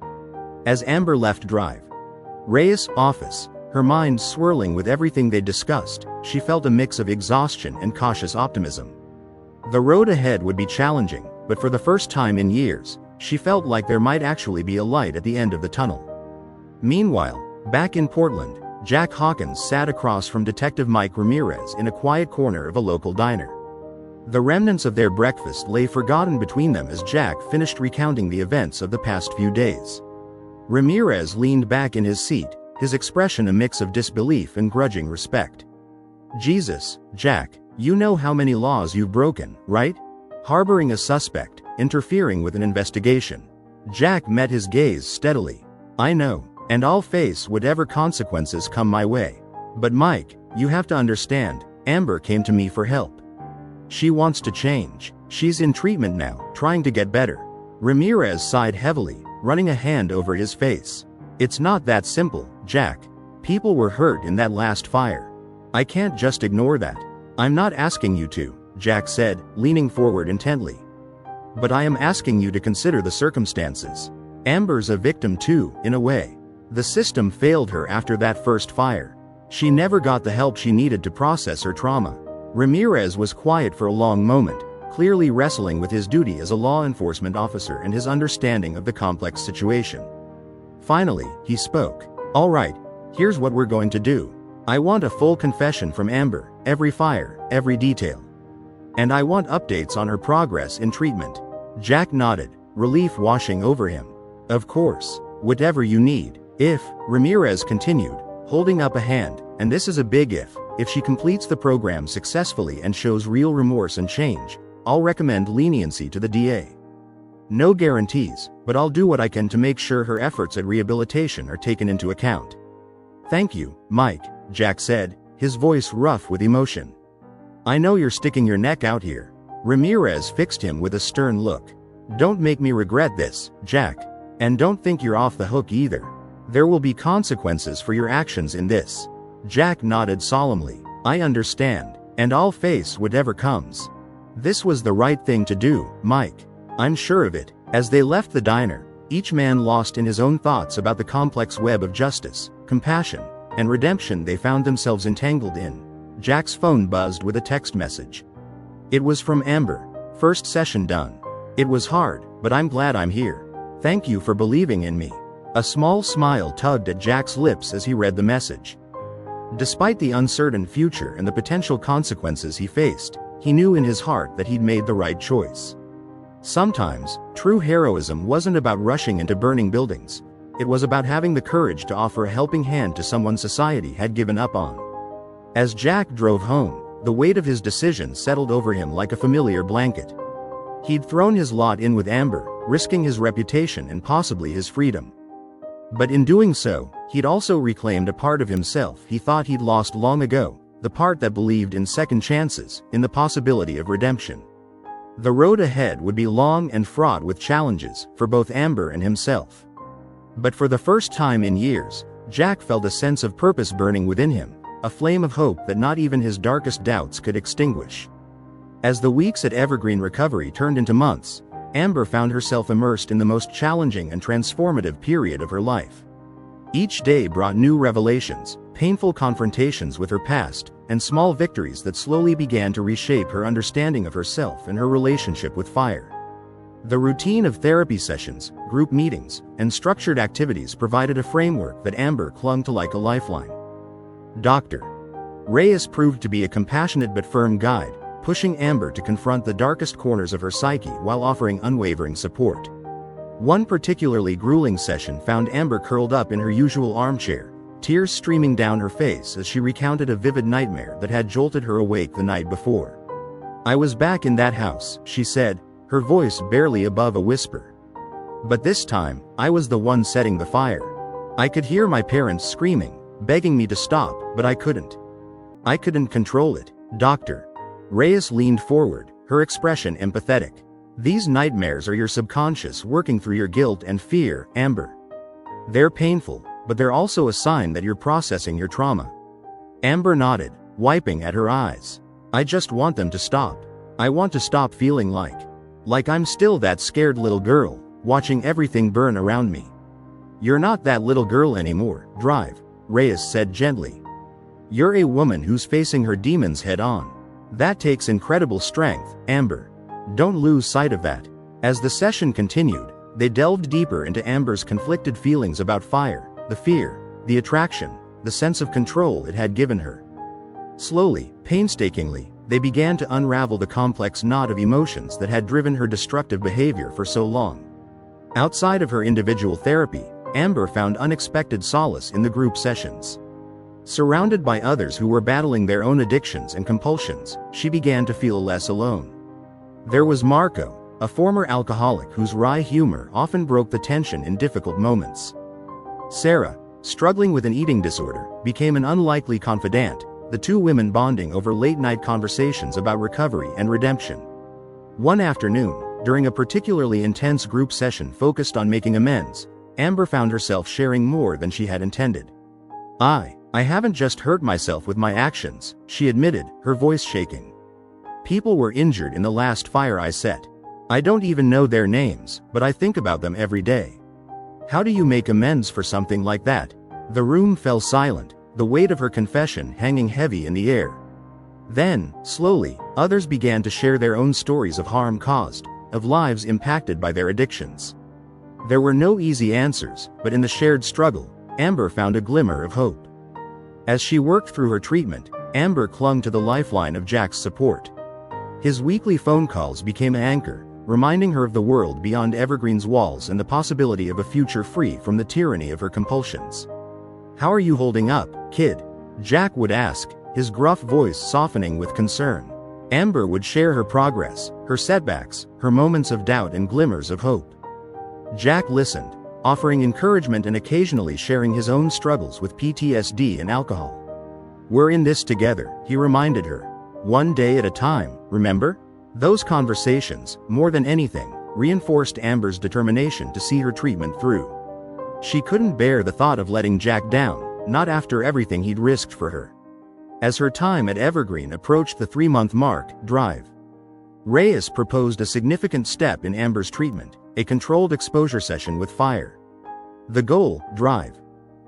As Amber left Drive Reyes' office, her mind swirling with everything they discussed, she felt a mix of exhaustion and cautious optimism. The road ahead would be challenging, but for the first time in years, she felt like there might actually be a light at the end of the tunnel. Meanwhile, back in Portland, Jack Hawkins sat across from Detective Mike Ramirez in a quiet corner of a local diner. The remnants of their breakfast lay forgotten between them as Jack finished recounting the events of the past few days. Ramirez leaned back in his seat, his expression a mix of disbelief and grudging respect. "Jesus, Jack, you know how many laws you've broken, right? Harboring a suspect, interfering with an investigation." Jack met his gaze steadily. "I know, and I'll face whatever consequences come my way. But Mike, you have to understand, Amber came to me for help. She wants to change. She's in treatment now, trying to get better." Ramirez sighed heavily, running a hand over his face. "It's not that simple, Jack. People were hurt in that last fire. I can't just ignore that." "I'm not asking you to," Jack said, leaning forward intently. "But I am asking you to consider the circumstances. Amber's a victim too, in a way. The system failed her after that first fire. She never got the help she needed to process her trauma." Ramirez was quiet for a long moment, clearly wrestling with his duty as a law enforcement officer and his understanding of the complex situation. Finally, he spoke. "All right, here's what we're going to do. I want a full confession from Amber, every fire, every detail. And I want updates on her progress in treatment." Jack nodded, relief washing over him. "Of course, whatever you need. If," Ramirez continued, holding up a hand, "and this is a big if, if she completes the program successfully and shows real remorse and change, I'll recommend leniency to the DA. No guarantees, but I'll do what I can to make sure her efforts at rehabilitation are taken into account. Thank you, Mike, Jack said, his voice rough with emotion. I know you're sticking your neck out here. Ramirez fixed him with a stern look. Don't make me regret this, Jack. And don't think you're off the hook either. There will be consequences for your actions in this. Jack nodded solemnly. I understand, and I'll face whatever comes. This was the right thing to do, Mike. I'm sure of it. As they left the diner, each man lost in his own thoughts about the complex web of justice, compassion, and redemption they found themselves entangled in. Jack's phone buzzed with a text message. It was from Amber. First session done. It was hard, but I'm glad I'm here. Thank you for believing in me. A small smile tugged at Jack's lips as he read the message. Despite the uncertain future and the potential consequences he faced, he knew in his heart that he'd made the right choice. Sometimes, true heroism wasn't about rushing into burning buildings. It was about having the courage to offer a helping hand to someone society had given up on. As Jack drove home, the weight of his decision settled over him like a familiar blanket. He'd thrown his lot in with Amber, risking his reputation and possibly his freedom. But in doing so, he'd also reclaimed a part of himself he thought he'd lost long ago, the part that believed in second chances, in the possibility of redemption. The road ahead would be long and fraught with challenges, for both Amber and himself. But for the first time in years, Jack felt a sense of purpose burning within him, a flame of hope that not even his darkest doubts could extinguish. As the weeks at Evergreen Recovery turned into months, Amber found herself immersed in the most challenging and transformative period of her life. Each day brought new revelations, painful confrontations with her past, and small victories that slowly began to reshape her understanding of herself and her relationship with fire. The routine of therapy sessions, group meetings, and structured activities provided a framework that Amber clung to like a lifeline. Dr. Reyes proved to be a compassionate but firm guide, pushing Amber to confront the darkest corners of her psyche while offering unwavering support. One particularly grueling session found Amber curled up in her usual armchair, tears streaming down her face as she recounted a vivid nightmare that had jolted her awake the night before. I was back in that house, she said, her voice barely above a whisper. But this time, I was the one setting the fire. I could hear my parents screaming, begging me to stop, but I couldn't. I couldn't control it. Dr. Reyes leaned forward, her expression empathetic. These nightmares are your subconscious working through your guilt and fear, Amber. They're painful, but they're also a sign that you're processing your trauma. Amber nodded, wiping at her eyes. I just want them to stop. I want to stop feeling like I'm still that scared little girl, watching everything burn around me. You're not that little girl anymore, Drive, Reyes said gently. You're a woman who's facing her demons head on. That takes incredible strength, Amber. Don't lose sight of that. As the session continued, they delved deeper into Amber's conflicted feelings about fire, the fear, the attraction, the sense of control it had given her. Slowly, painstakingly, they began to unravel the complex knot of emotions that had driven her destructive behavior for so long. Outside of her individual therapy, Amber found unexpected solace in the group sessions. Surrounded by others who were battling their own addictions and compulsions, she began to feel less alone. There was Marco, a former alcoholic whose wry humor often broke the tension in difficult moments. Sarah, struggling with an eating disorder, became an unlikely confidant, the two women bonding over late-night conversations about recovery and redemption. One afternoon, during a particularly intense group session focused on making amends, Amber found herself sharing more than she had intended. I haven't just hurt myself with my actions, she admitted, her voice shaking. People were injured in the last fire I set. I don't even know their names, but I think about them every day. How do you make amends for something like that? The room fell silent, the weight of her confession hanging heavy in the air. Then, slowly, others began to share their own stories of harm caused, of lives impacted by their addictions. There were no easy answers, but in the shared struggle, Amber found a glimmer of hope. As she worked through her treatment, Amber clung to the lifeline of Jack's support. His weekly phone calls became an anchor, reminding her of the world beyond Evergreen's walls and the possibility of a future free from the tyranny of her compulsions. How are you holding up, kid? Jack would ask, his gruff voice softening with concern. Amber would share her progress, her setbacks, her moments of doubt and glimmers of hope. Jack listened, offering encouragement and occasionally sharing his own struggles with PTSD and alcohol. "We're in this together," he reminded her. "One day at a time, remember?" Those conversations, more than anything, reinforced Amber's determination to see her treatment through. She couldn't bear the thought of letting Jack down, not after everything he'd risked for her. As her time at Evergreen approached the 3-month mark, Drive. Reyes proposed a significant step in Amber's treatment, a controlled exposure session with fire. The goal, Drive,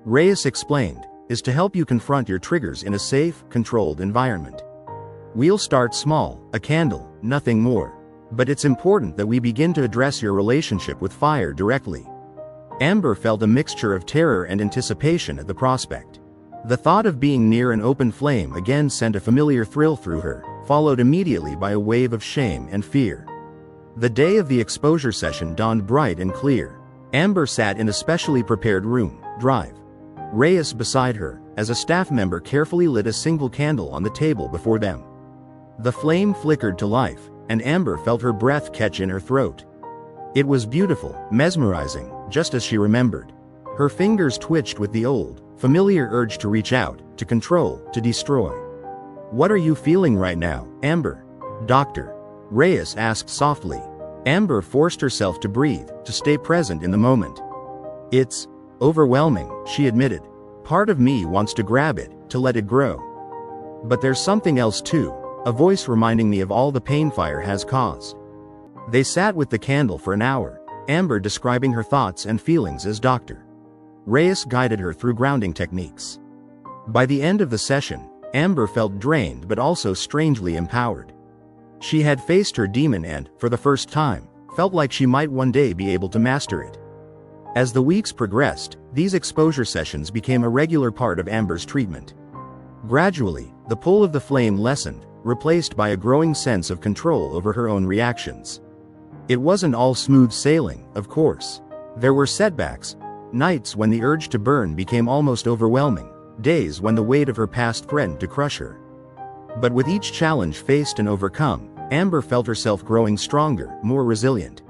Reyes explained, is to help you confront your triggers in a safe, controlled environment. We'll start small, a candle, nothing more. But it's important that we begin to address your relationship with fire directly. Amber felt a mixture of terror and anticipation at the prospect. The thought of being near an open flame again sent a familiar thrill through her, followed immediately by a wave of shame and fear. The day of the exposure session dawned bright and clear. Amber sat in a specially prepared room, Drive. Reyes beside her, as a staff member carefully lit a single candle on the table before them. The flame flickered to life, and Amber felt her breath catch in her throat. It was beautiful, mesmerizing, just as she remembered. Her fingers twitched with the old, familiar urge to reach out, to control, to destroy. "What are you feeling right now, Amber?" Dr. Reyes asked softly. Amber forced herself to breathe, to stay present in the moment. "It's overwhelming," she admitted. "Part of me wants to grab it, to let it grow. But there's something else too, a voice reminding me of all the pain fire has caused." They sat with the candle for an hour, Amber describing her thoughts and feelings as Dr. Reyes guided her through grounding techniques. By the end of the session, Amber felt drained but also strangely empowered. She had faced her demon and, for the first time, felt like she might one day be able to master it. As the weeks progressed, these exposure sessions became a regular part of Amber's treatment. Gradually, the pull of the flame lessened, replaced by a growing sense of control over her own reactions. It wasn't all smooth sailing, of course. There were setbacks, nights when the urge to burn became almost overwhelming, days when the weight of her past threatened to crush her. But with each challenge faced and overcome, Amber felt herself growing stronger, more resilient.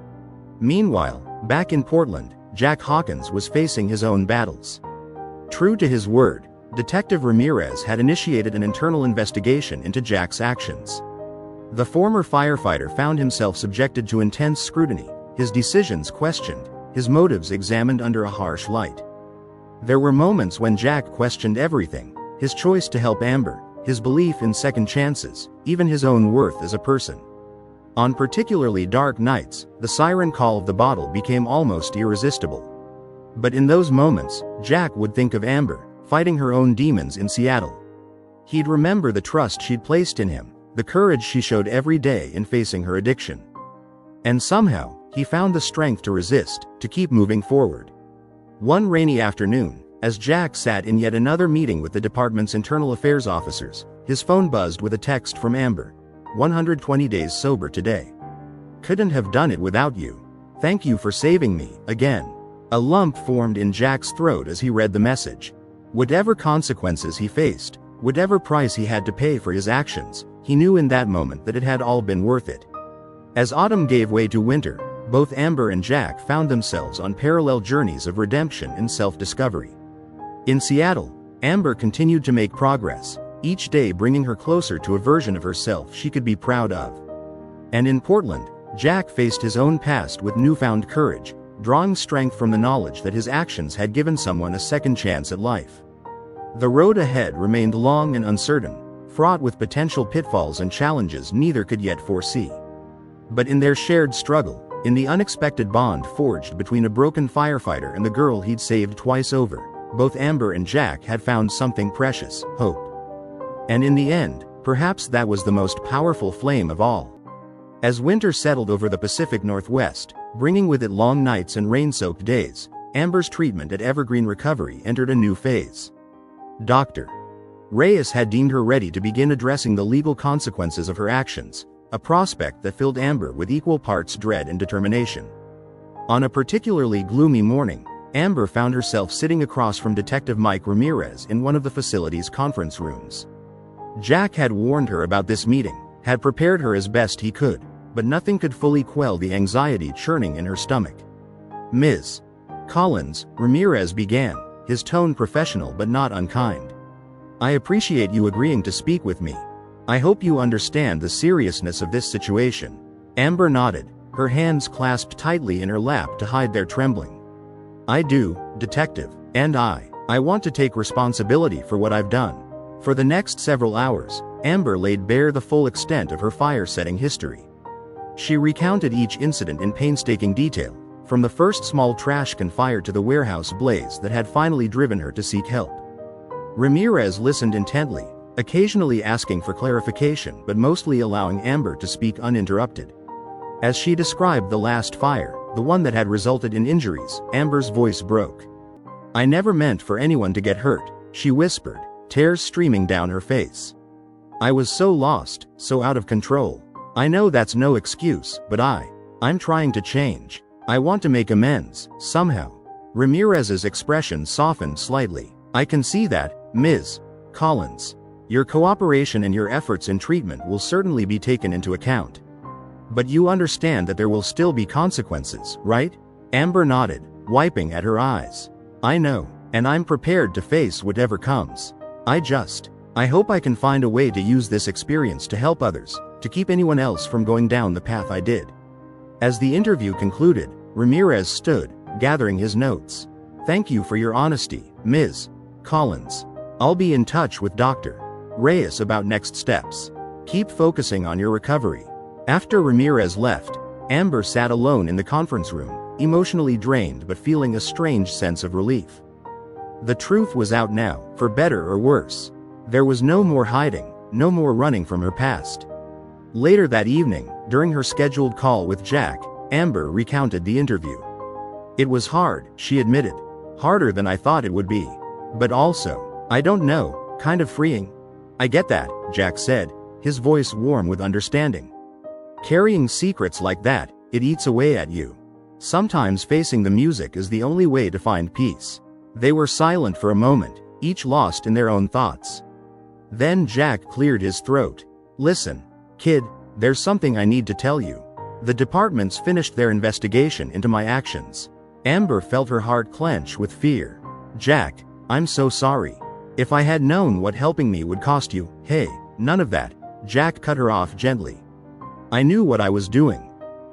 Meanwhile, back in Portland, Jack Hawkins was facing his own battles. True to his word, Detective Ramirez had initiated an internal investigation into Jack's actions. The former firefighter found himself subjected to intense scrutiny, his decisions questioned, his motives examined under a harsh light. There were moments when Jack questioned everything, his choice to help Amber, his belief in second chances, even his own worth as a person. On particularly dark nights, the siren call of the bottle became almost irresistible. But in those moments, Jack would think of Amber, fighting her own demons in Seattle. He'd remember the trust she'd placed in him, the courage she showed every day in facing her addiction. And somehow, he found the strength to resist, to keep moving forward. One rainy afternoon, as Jack sat in yet another meeting with the department's internal affairs officers, his phone buzzed with a text from Amber. 120 days sober today. Couldn't have done it without you. Thank you for saving me, again. A lump formed in Jack's throat as he read the message. Whatever consequences he faced, whatever price he had to pay for his actions, he knew in that moment that it had all been worth it. As autumn gave way to winter, both Amber and Jack found themselves on parallel journeys of redemption and self-discovery. In Seattle, Amber continued to make progress, each day bringing her closer to a version of herself she could be proud of. And in Portland, Jack faced his own past with newfound courage, drawing strength from the knowledge that his actions had given someone a second chance at life. The road ahead remained long and uncertain, fraught with potential pitfalls and challenges neither could yet foresee. But in their shared struggle, in the unexpected bond forged between a broken firefighter and the girl he'd saved twice over, both Amber and Jack had found something precious, hope. And in the end, perhaps that was the most powerful flame of all. As winter settled over the Pacific Northwest, bringing with it long nights and rain-soaked days, Amber's treatment at Evergreen Recovery entered a new phase. Dr. Reyes had deemed her ready to begin addressing the legal consequences of her actions, a prospect that filled Amber with equal parts dread and determination. On a particularly gloomy morning, Amber found herself sitting across from Detective Mike Ramirez in one of the facility's conference rooms. Jack had warned her about this meeting, had prepared her as best he could, but nothing could fully quell the anxiety churning in her stomach. "Ms. Collins," Ramirez began, his tone professional but not unkind. "I appreciate you agreeing to speak with me. I hope you understand the seriousness of this situation." Amber nodded, her hands clasped tightly in her lap to hide their trembling. "I do, Detective, and I want to take responsibility for what I've done." For the next several hours, Amber laid bare the full extent of her fire-setting history. She recounted each incident in painstaking detail, from the first small trash can fire to the warehouse blaze that had finally driven her to seek help. Ramirez listened intently, occasionally asking for clarification but mostly allowing Amber to speak uninterrupted. As she described the last fire, the one that had resulted in injuries, Amber's voice broke. "I never meant for anyone to get hurt," she whispered, tears streaming down her face. "I was so lost, so out of control. I know that's no excuse, but I'm trying to change. I want to make amends, somehow." Ramirez's expression softened slightly. "I can see that, Ms. Collins. Your cooperation and your efforts in treatment will certainly be taken into account. But you understand that there will still be consequences, right?" Amber nodded, wiping at her eyes. "I know, and I'm prepared to face whatever comes. I hope I can find a way to use this experience to help others, to keep anyone else from going down the path I did." As the interview concluded, Ramirez stood, gathering his notes. "Thank you for your honesty, Ms. Collins. I'll be in touch with Dr. Reyes about next steps. Keep focusing on your recovery." After Ramirez left, Amber sat alone in the conference room, emotionally drained but feeling a strange sense of relief. The truth was out now, for better or worse. There was no more hiding, no more running from her past. Later that evening, during her scheduled call with Jack, Amber recounted the interview. "It was hard," she admitted. "Harder than I thought it would be. But also, I don't know, kind of freeing." "I get that," Jack said, his voice warm with understanding. "Carrying secrets like that, it eats away at you. Sometimes facing the music is the only way to find peace." They were silent for a moment, each lost in their own thoughts. Then Jack cleared his throat. "Listen, kid, there's something I need to tell you. The department's finished their investigation into my actions." Amber felt her heart clench with fear. "Jack, I'm so sorry. If I had known what helping me would cost you." "Hey, none of that," Jack cut her off gently. "I knew what I was doing.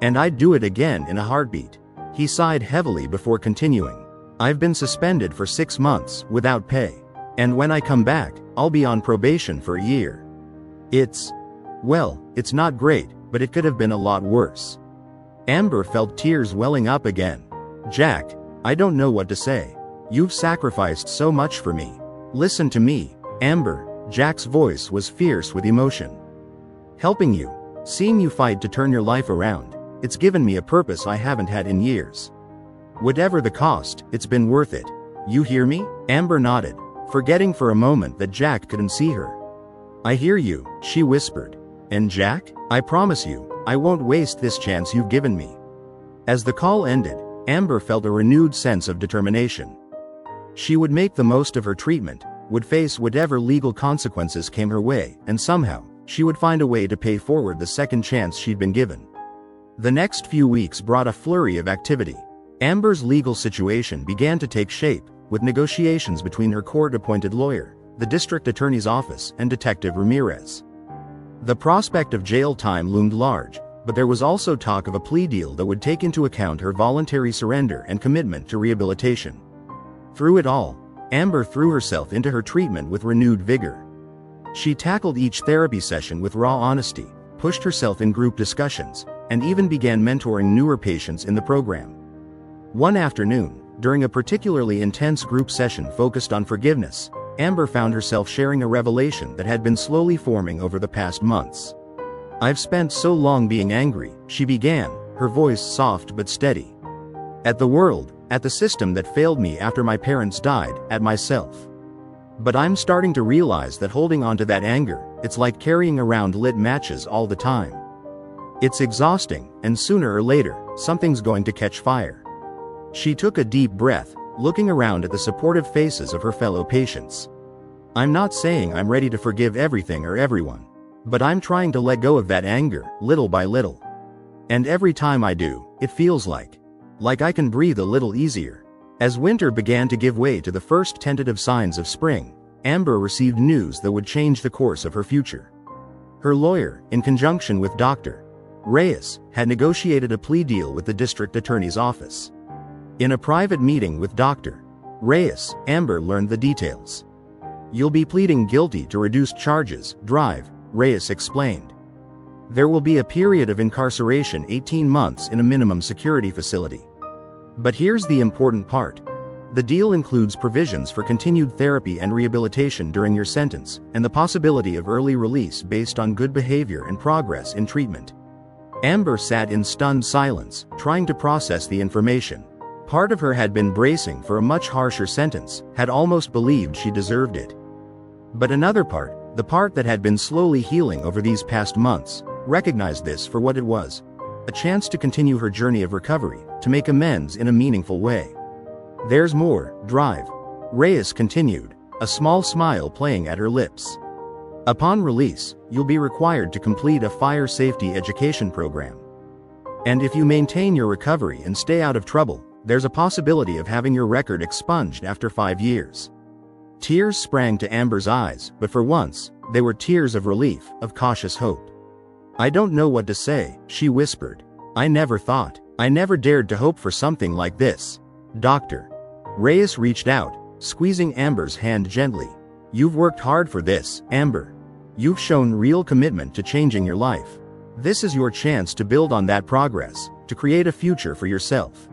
And I'd do it again in a heartbeat." He sighed heavily before continuing. "I've been suspended for 6 months, without pay. And when I come back, I'll be on probation for a year. It's not great, but it could have been a lot worse." Amber felt tears welling up again. "Jack, I don't know what to say. You've sacrificed so much for me. Listen to me, Amber." Jack's voice was fierce with emotion. "Helping you, seeing you fight to turn your life around, it's given me a purpose I haven't had in years. Whatever the cost, it's been worth it. You hear me?" Amber nodded, forgetting for a moment that Jack couldn't see her. "I hear you," she whispered. "And Jack, I promise you, I won't waste this chance you've given me." As the call ended, Amber felt a renewed sense of determination. She would make the most of her treatment, would face whatever legal consequences came her way, and somehow, she would find a way to pay forward the second chance she'd been given. The next few weeks brought a flurry of activity. Amber's legal situation began to take shape, with negotiations between her court-appointed lawyer, the district attorney's office, and Detective Ramirez. The prospect of jail time loomed large, but there was also talk of a plea deal that would take into account her voluntary surrender and commitment to rehabilitation. Through it all, Amber threw herself into her treatment with renewed vigor. She tackled each therapy session with raw honesty, pushed herself in group discussions, and even began mentoring newer patients in the program. One afternoon, during a particularly intense group session focused on forgiveness, Amber found herself sharing a revelation that had been slowly forming over the past months. "I've spent so long being angry," she began, her voice soft but steady. "At the world, at the system that failed me after my parents died, at myself. But I'm starting to realize that holding on to that anger, it's like carrying around lit matches all the time. It's exhausting, and sooner or later, something's going to catch fire." She took a deep breath, looking around at the supportive faces of her fellow patients. I'm not saying I'm ready to forgive everything or everyone. But I'm trying to let go of that anger, little by little. And every time I do, it feels like I can breathe a little easier. As winter began to give way to the first tentative signs of spring, Amber received news that would change the course of her future. Her lawyer, in conjunction with Dr. Reyes, had negotiated a plea deal with the district attorney's office. In a private meeting with Dr. Reyes, Amber learned the details. "You'll be pleading guilty to reduced charges, drive," Reyes explained. "There will be a period of incarceration, 18 months in a minimum security facility. But here's the important part. The deal includes provisions for continued therapy and rehabilitation during your sentence, and the possibility of early release based on good behavior and progress in treatment." Amber sat in stunned silence, trying to process the information. Part of her had been bracing for a much harsher sentence, had almost believed she deserved it. But another part, the part that had been slowly healing over these past months, recognized this for what it was: a chance to continue her journey of recovery, to make amends in a meaningful way. "There's more, drive," Reyes continued, a small smile playing at her lips. "Upon release, you'll be required to complete a fire safety education program. And if you maintain your recovery and stay out of trouble, there's a possibility of having your record expunged after 5 years." Tears sprang to Amber's eyes, but for once, they were tears of relief, of cautious hope. "I don't know what to say," she whispered. I never dared to hope for something like this." Dr. Reyes reached out, squeezing Amber's hand gently. "You've worked hard for this, Amber. You've shown real commitment to changing your life. This is your chance to build on that progress, to create a future for yourself."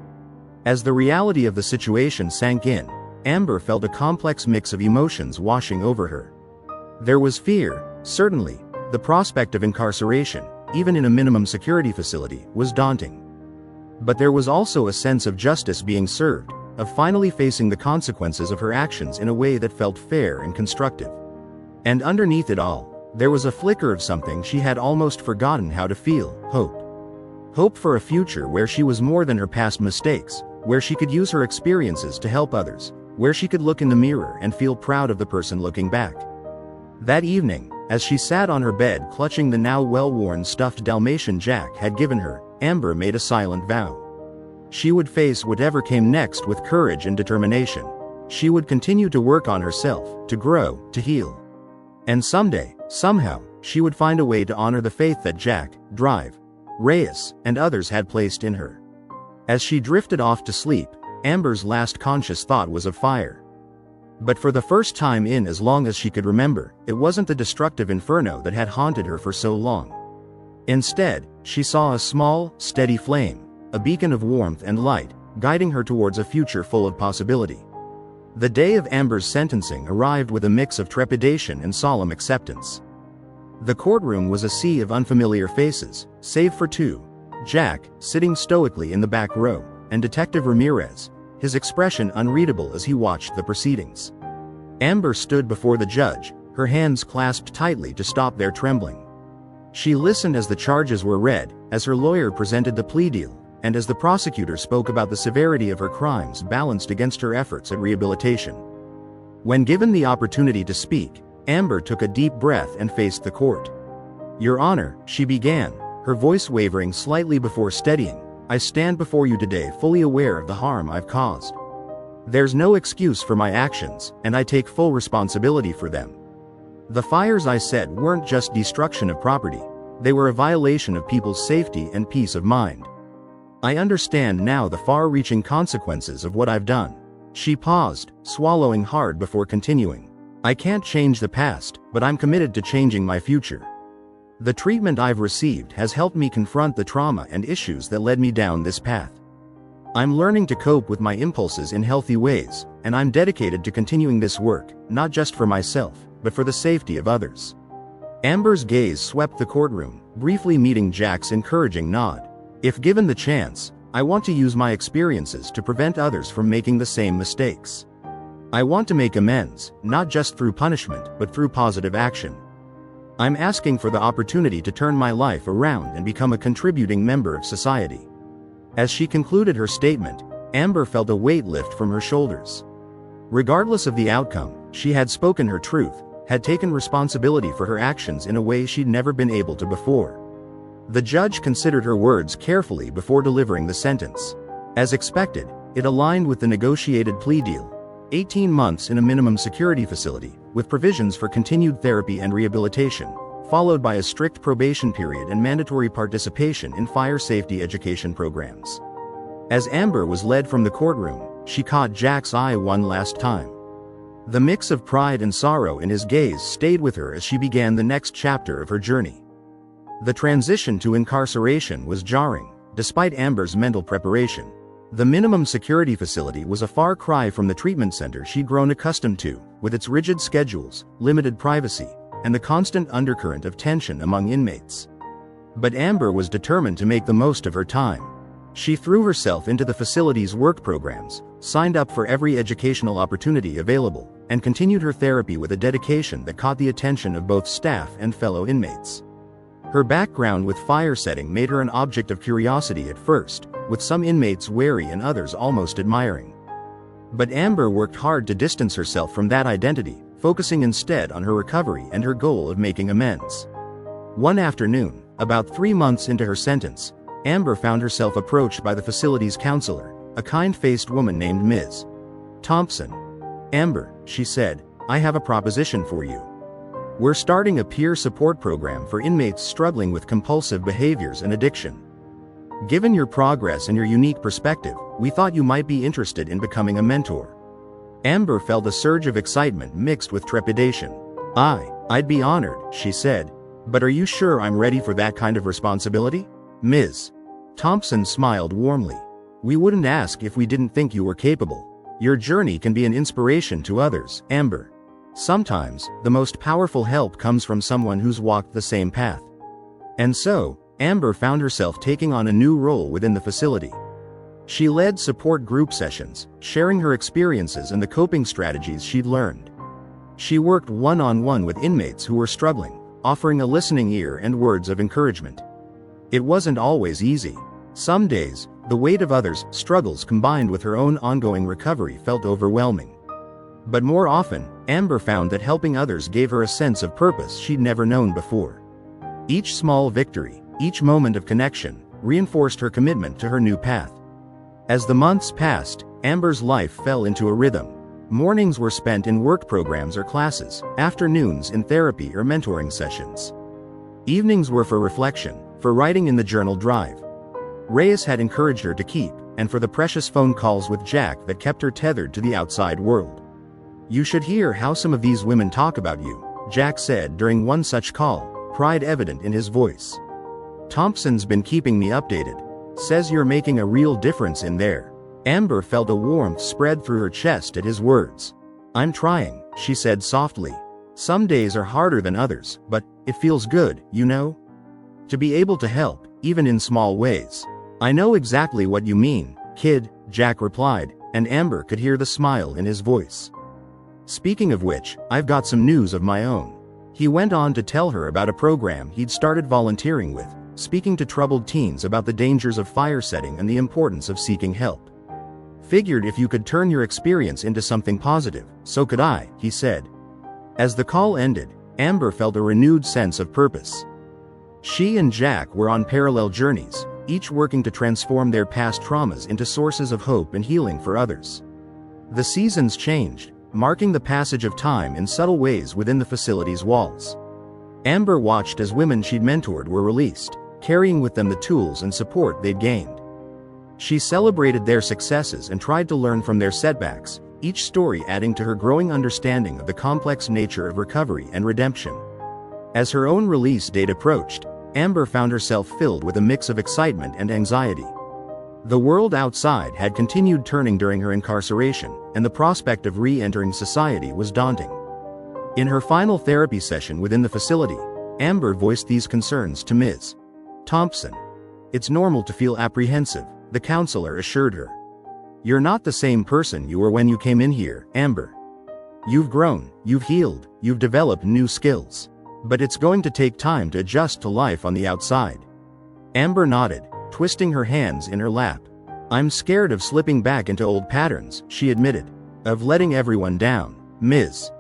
As the reality of the situation sank in, Amber felt a complex mix of emotions washing over her. There was fear, certainly. The prospect of incarceration, even in a minimum security facility, was daunting. But there was also a sense of justice being served, of finally facing the consequences of her actions in a way that felt fair and constructive. And underneath it all, there was a flicker of something she had almost forgotten how to feel: hope. Hope for a future where she was more than her past mistakes, where she could use her experiences to help others, where she could look in the mirror and feel proud of the person looking back. That evening, as she sat on her bed clutching the now well-worn stuffed Dalmatian Jack had given her, Amber made a silent vow. She would face whatever came next with courage and determination. She would continue to work on herself, to grow, to heal. And someday, somehow, she would find a way to honor the faith that Jack, Drive, Reyes, and others had placed in her. As she drifted off to sleep, Amber's last conscious thought was of fire. But for the first time in as long as she could remember, it wasn't the destructive inferno that had haunted her for so long. Instead, she saw a small, steady flame, a beacon of warmth and light, guiding her towards a future full of possibility. The day of Amber's sentencing arrived with a mix of trepidation and solemn acceptance. The courtroom was a sea of unfamiliar faces, save for two: Jack, sitting stoically in the back row, and Detective Ramirez, his expression unreadable as he watched the proceedings. Amber stood before the judge, her hands clasped tightly to stop their trembling. She listened as the charges were read, as her lawyer presented the plea deal, and as the prosecutor spoke about the severity of her crimes balanced against her efforts at rehabilitation. When given the opportunity to speak, Amber took a deep breath and faced the court. "Your Honor," she began, her voice wavering slightly before steadying, "I stand before you today fully aware of the harm I've caused. There's no excuse for my actions, and I take full responsibility for them. The fires I set weren't just destruction of property, they were a violation of people's safety and peace of mind. I understand now the far-reaching consequences of what I've done." She paused, swallowing hard before continuing. "I can't change the past, but I'm committed to changing my future. The treatment I've received has helped me confront the trauma and issues that led me down this path. I'm learning to cope with my impulses in healthy ways, and I'm dedicated to continuing this work, not just for myself, but for the safety of others." Amber's gaze swept the courtroom, briefly meeting Jack's encouraging nod. "If given the chance, I want to use my experiences to prevent others from making the same mistakes. I want to make amends, not just through punishment, but through positive action. I'm asking for the opportunity to turn my life around and become a contributing member of society." As she concluded her statement, Amber felt a weight lift from her shoulders. Regardless of the outcome, She had spoken her truth, had taken responsibility for her actions in a way she'd never been able to before. The judge considered her words carefully before delivering the sentence. As expected, it aligned with the negotiated plea deal: 18 months in a minimum security facility, with provisions for continued therapy and rehabilitation, followed by a strict probation period and mandatory participation in fire safety education programs. As Amber was led from the courtroom, she caught Jack's eye one last time. The mix of pride and sorrow in his gaze stayed with her as she began the next chapter of her journey. The transition to incarceration was jarring, despite Amber's mental preparation. The minimum security facility was a far cry from the treatment center she'd grown accustomed to, with its rigid schedules, limited privacy, and the constant undercurrent of tension among inmates. But Amber was determined to make the most of her time. She threw herself into the facility's work programs, signed up for every educational opportunity available, and continued her therapy with a dedication that caught the attention of both staff and fellow inmates. Her background with fire setting made her an object of curiosity at first, with some inmates wary and others almost admiring. But Amber worked hard to distance herself from that identity, focusing instead on her recovery and her goal of making amends. One afternoon, about 3 months into her sentence, Amber found herself approached by the facility's counselor, a kind-faced woman named Ms. Thompson. "Amber," she said, "I have a proposition for you. We're starting a peer support program for inmates struggling with compulsive behaviors and addiction. Given your progress and your unique perspective, we thought you might be interested in becoming a mentor." Amber felt a surge of excitement mixed with trepidation. I'd be honored," she said. "But are you sure I'm ready for that kind of responsibility?" Ms. Thompson smiled warmly. "We wouldn't ask if we didn't think you were capable. Your journey can be an inspiration to others, Amber. Sometimes, the most powerful help comes from someone who's walked the same path." And so, Amber found herself taking on a new role within the facility. She led support group sessions, sharing her experiences and the coping strategies she'd learned. She worked one-on-one with inmates who were struggling, offering a listening ear and words of encouragement. It wasn't always easy. Some days, the weight of others' struggles combined with her own ongoing recovery felt overwhelming. But more often, Amber found that helping others gave her a sense of purpose she'd never known before. Each small victory, each moment of connection, reinforced her commitment to her new path. As the months passed, Amber's life fell into a rhythm. Mornings were spent in work programs or classes, afternoons in therapy or mentoring sessions. Evenings were for reflection, for writing in the journal drive Reyes had encouraged her to keep, and for the precious phone calls with Jack that kept her tethered to the outside world. "You should hear how some of these women talk about you," Jack said during one such call, pride evident in his voice. "Thompson's been keeping me updated. Says you're making a real difference in there." Amber felt a warmth spread through her chest at his words. "I'm trying," she said softly. "Some days are harder than others, but it feels good, you know? To be able to help, even in small ways." "I know exactly what you mean, kid," Jack replied, and Amber could hear the smile in his voice. "Speaking of which, I've got some news of my own." He went on to tell her about a program he'd started volunteering with, speaking to troubled teens about the dangers of fire setting and the importance of seeking help. "Figured if you could turn your experience into something positive, so could I," he said. As the call ended, Amber felt a renewed sense of purpose. She and Jack were on parallel journeys, each working to transform their past traumas into sources of hope and healing for others. The seasons changed, marking the passage of time in subtle ways within the facility's walls. Amber watched as women she'd mentored were released, carrying with them the tools and support they'd gained. She celebrated their successes and tried to learn from their setbacks, each story adding to her growing understanding of the complex nature of recovery and redemption. As her own release date approached, Amber found herself filled with a mix of excitement and anxiety. The world outside had continued turning during her incarceration, and the prospect of re-entering society was daunting. In her final therapy session within the facility, Amber voiced these concerns to Ms. Thompson. "It's normal to feel apprehensive," the counselor assured her. "You're not the same person you were when you came in here, Amber. You've grown, you've healed, you've developed new skills. But it's going to take time to adjust to life on the outside." Amber nodded, twisting her hands in her lap. "I'm scared of slipping back into old patterns," she admitted. "Of letting everyone down." Ms.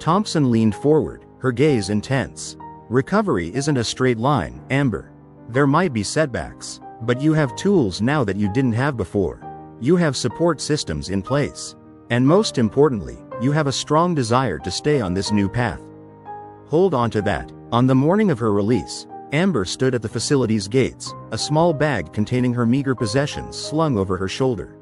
Thompson leaned forward, her gaze intense. Recovery isn't a straight line, Amber. There might be setbacks, but you have tools now that you didn't have before. You have support systems in place. And most importantly, you have a strong desire to stay on this new path. Hold on to that. On the morning of her release, Amber stood at the facility's gates, a small bag containing her meager possessions slung over her shoulder.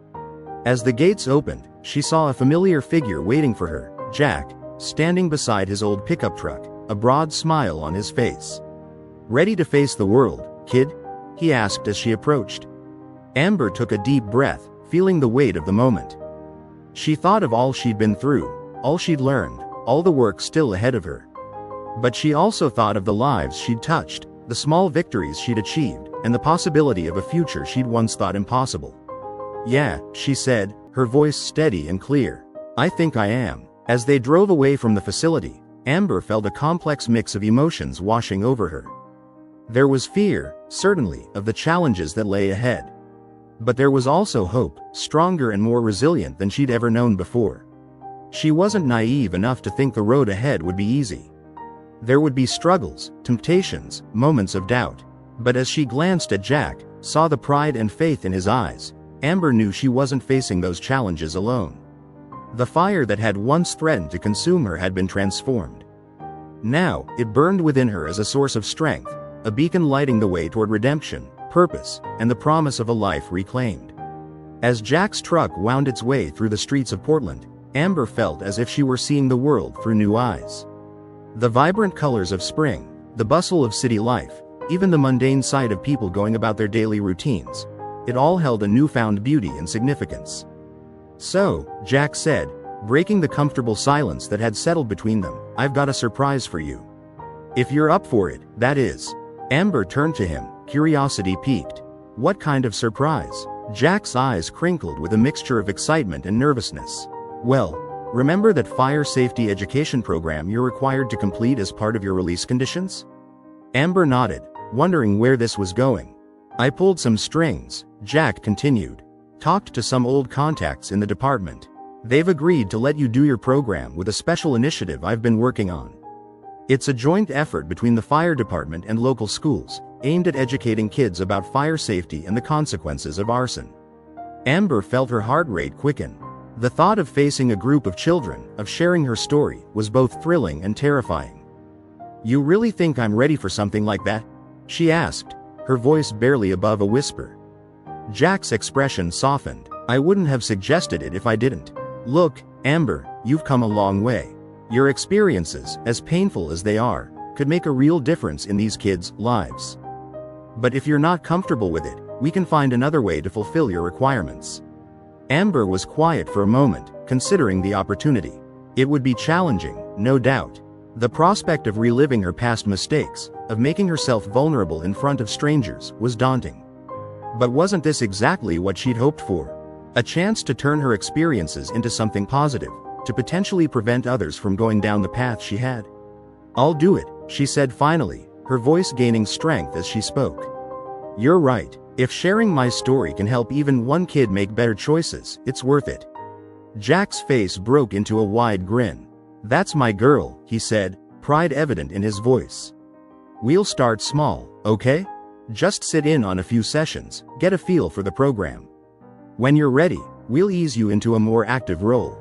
As the gates opened, she saw a familiar figure waiting for her, Jack, standing beside his old pickup truck, a broad smile on his face. "Ready to face the world, kid?" he asked as she approached. Amber took a deep breath, feeling the weight of the moment. She thought of all she'd been through, all she'd learned, all the work still ahead of her. But she also thought of the lives she'd touched, the small victories she'd achieved, and the possibility of a future she'd once thought impossible. "Yeah," she said, her voice steady and clear. "I think I am." As they drove away from the facility, Amber felt a complex mix of emotions washing over her. There was fear, certainly, of the challenges that lay ahead. But there was also hope, stronger and more resilient than she'd ever known before. She wasn't naive enough to think the road ahead would be easy. There would be struggles, temptations, moments of doubt. But as she glanced at Jack, saw the pride and faith in his eyes, Amber knew she wasn't facing those challenges alone. The fire that had once threatened to consume her had been transformed. Now, it burned within her as a source of strength, a beacon lighting the way toward redemption, purpose, and the promise of a life reclaimed. As Jack's truck wound its way through the streets of Portland, Amber felt as if she were seeing the world through new eyes. The vibrant colors of spring, the bustle of city life, even the mundane sight of people going about their daily routines, it all held a newfound beauty and significance. "So," Jack said, breaking the comfortable silence that had settled between them, "I've got a surprise for you. If you're up for it, that is." Amber turned to him, curiosity piqued. "What kind of surprise?" Jack's eyes crinkled with a mixture of excitement and nervousness. "Well, remember that fire safety education program you're required to complete as part of your release conditions?" Amber nodded, wondering where this was going. "I pulled some strings," Jack continued. "Talked to some old contacts in the department. They've agreed to let you do your program with a special initiative I've been working on. It's a joint effort between the fire department and local schools, aimed at educating kids about fire safety and the consequences of arson." Amber felt her heart rate quicken. The thought of facing a group of children, of sharing her story, was both thrilling and terrifying. "You really think I'm ready for something like that?" she asked, her voice barely above a whisper. Jack's expression softened. "I wouldn't have suggested it if I didn't. Look, Amber, you've come a long way. Your experiences, as painful as they are, could make a real difference in these kids' lives. But if you're not comfortable with it, we can find another way to fulfill your requirements." Amber was quiet for a moment, considering the opportunity. It would be challenging, no doubt. The prospect of reliving her past mistakes, of making herself vulnerable in front of strangers, was daunting. But wasn't this exactly what she'd hoped for? A chance to turn her experiences into something positive, to potentially prevent others from going down the path she had. "I'll do it," she said finally, her voice gaining strength as she spoke. "You're right. If sharing my story can help even one kid make better choices, it's worth it." Jack's face broke into a wide grin. "That's my girl," he said, pride evident in his voice. "We'll start small, okay? Just sit in on a few sessions, get a feel for the program. When you're ready, we'll ease you into a more active role."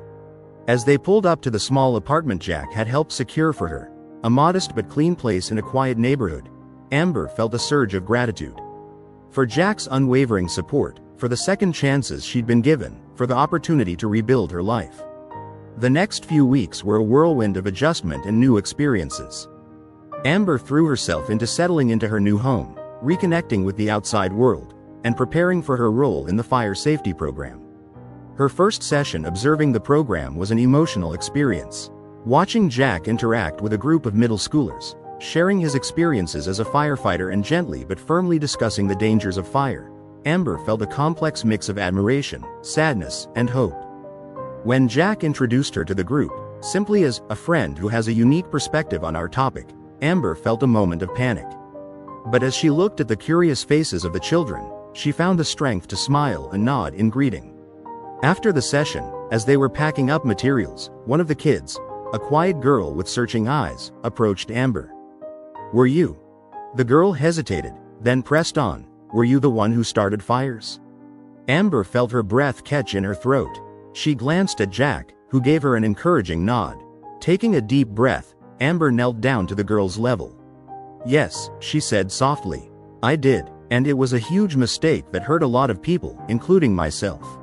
As they pulled up to the small apartment Jack had helped secure for her, a modest but clean place in a quiet neighborhood, Amber felt a surge of gratitude. For Jack's unwavering support, for the second chances she'd been given, for the opportunity to rebuild her life. The next few weeks were a whirlwind of adjustment and new experiences. Amber threw herself into settling into her new home, reconnecting with the outside world, and preparing for her role in the fire safety program. Her first session observing the program was an emotional experience. Watching Jack interact with a group of middle schoolers, sharing his experiences as a firefighter and gently but firmly discussing the dangers of fire, Amber felt a complex mix of admiration, sadness, and hope. When Jack introduced her to the group, simply as a friend who has a unique perspective on our topic, Amber felt a moment of panic. But as she looked at the curious faces of the children, she found the strength to smile and nod in greeting. After the session, as they were packing up materials, one of the kids, a quiet girl with searching eyes, approached Amber. "Were you?" The girl hesitated, then pressed on. "Were you the one who started fires?" Amber felt her breath catch in her throat. She glanced at Jack, who gave her an encouraging nod. Taking a deep breath, Amber knelt down to the girl's level. "Yes," she said softly. "I did, and it was a huge mistake that hurt a lot of people, including myself."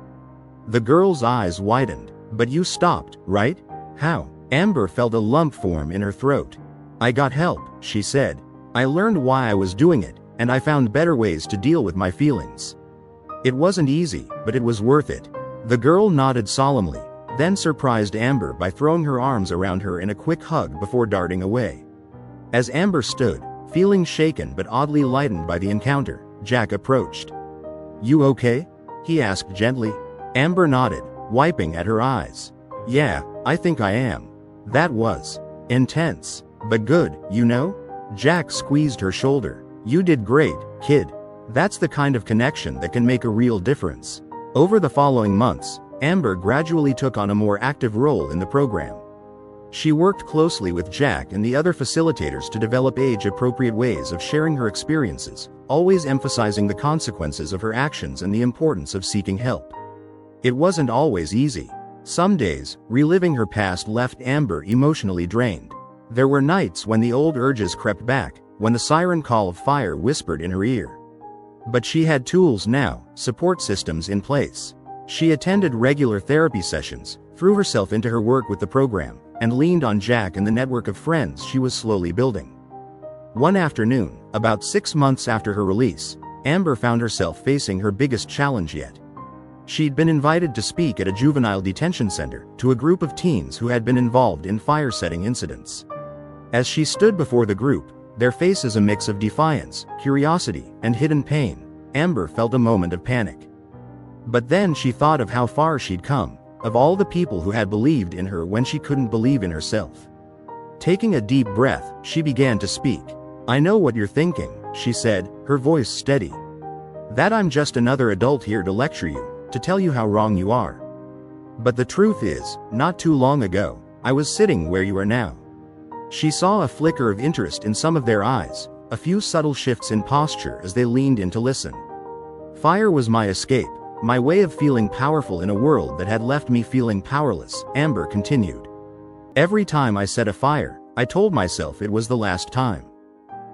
The girl's eyes widened. "But you stopped, right? How?" Amber felt a lump form in her throat. "I got help," she said. "I learned why I was doing it, and I found better ways to deal with my feelings. It wasn't easy, but it was worth it." The girl nodded solemnly, then surprised Amber by throwing her arms around her in a quick hug before darting away. As Amber stood, feeling shaken but oddly lightened by the encounter, Jack approached. "You okay?" he asked gently. Amber nodded, wiping at her eyes. "Yeah, I think I am. That was intense, but good, you know?" Jack squeezed her shoulder. "You did great, kid. That's the kind of connection that can make a real difference." Over the following months, Amber gradually took on a more active role in the program. She worked closely with Jack and the other facilitators to develop age-appropriate ways of sharing her experiences, always emphasizing the consequences of her actions and the importance of seeking help. It wasn't always easy. Some days, reliving her past left Amber emotionally drained. There were nights when the old urges crept back, when the siren call of fire whispered in her ear. But she had tools now, support systems in place. She attended regular therapy sessions, threw herself into her work with the program, and leaned on Jack and the network of friends she was slowly building. One afternoon, about 6 months after her release, Amber found herself facing her biggest challenge yet. She'd been invited to speak at a juvenile detention center to a group of teens who had been involved in fire-setting incidents. As she stood before the group, their faces a mix of defiance, curiosity, and hidden pain, Amber felt a moment of panic. But then she thought of how far she'd come, of all the people who had believed in her when she couldn't believe in herself. Taking a deep breath, she began to speak. "I know what you're thinking," she said, her voice steady. "That I'm just another adult here to lecture you, to tell you how wrong you are. But the truth is, not too long ago, I was sitting where you are now." She saw a flicker of interest in some of their eyes, a few subtle shifts in posture as they leaned in to listen. "Fire was my escape, my way of feeling powerful in a world that had left me feeling powerless," Amber continued. "Every time I set a fire, I told myself it was the last time.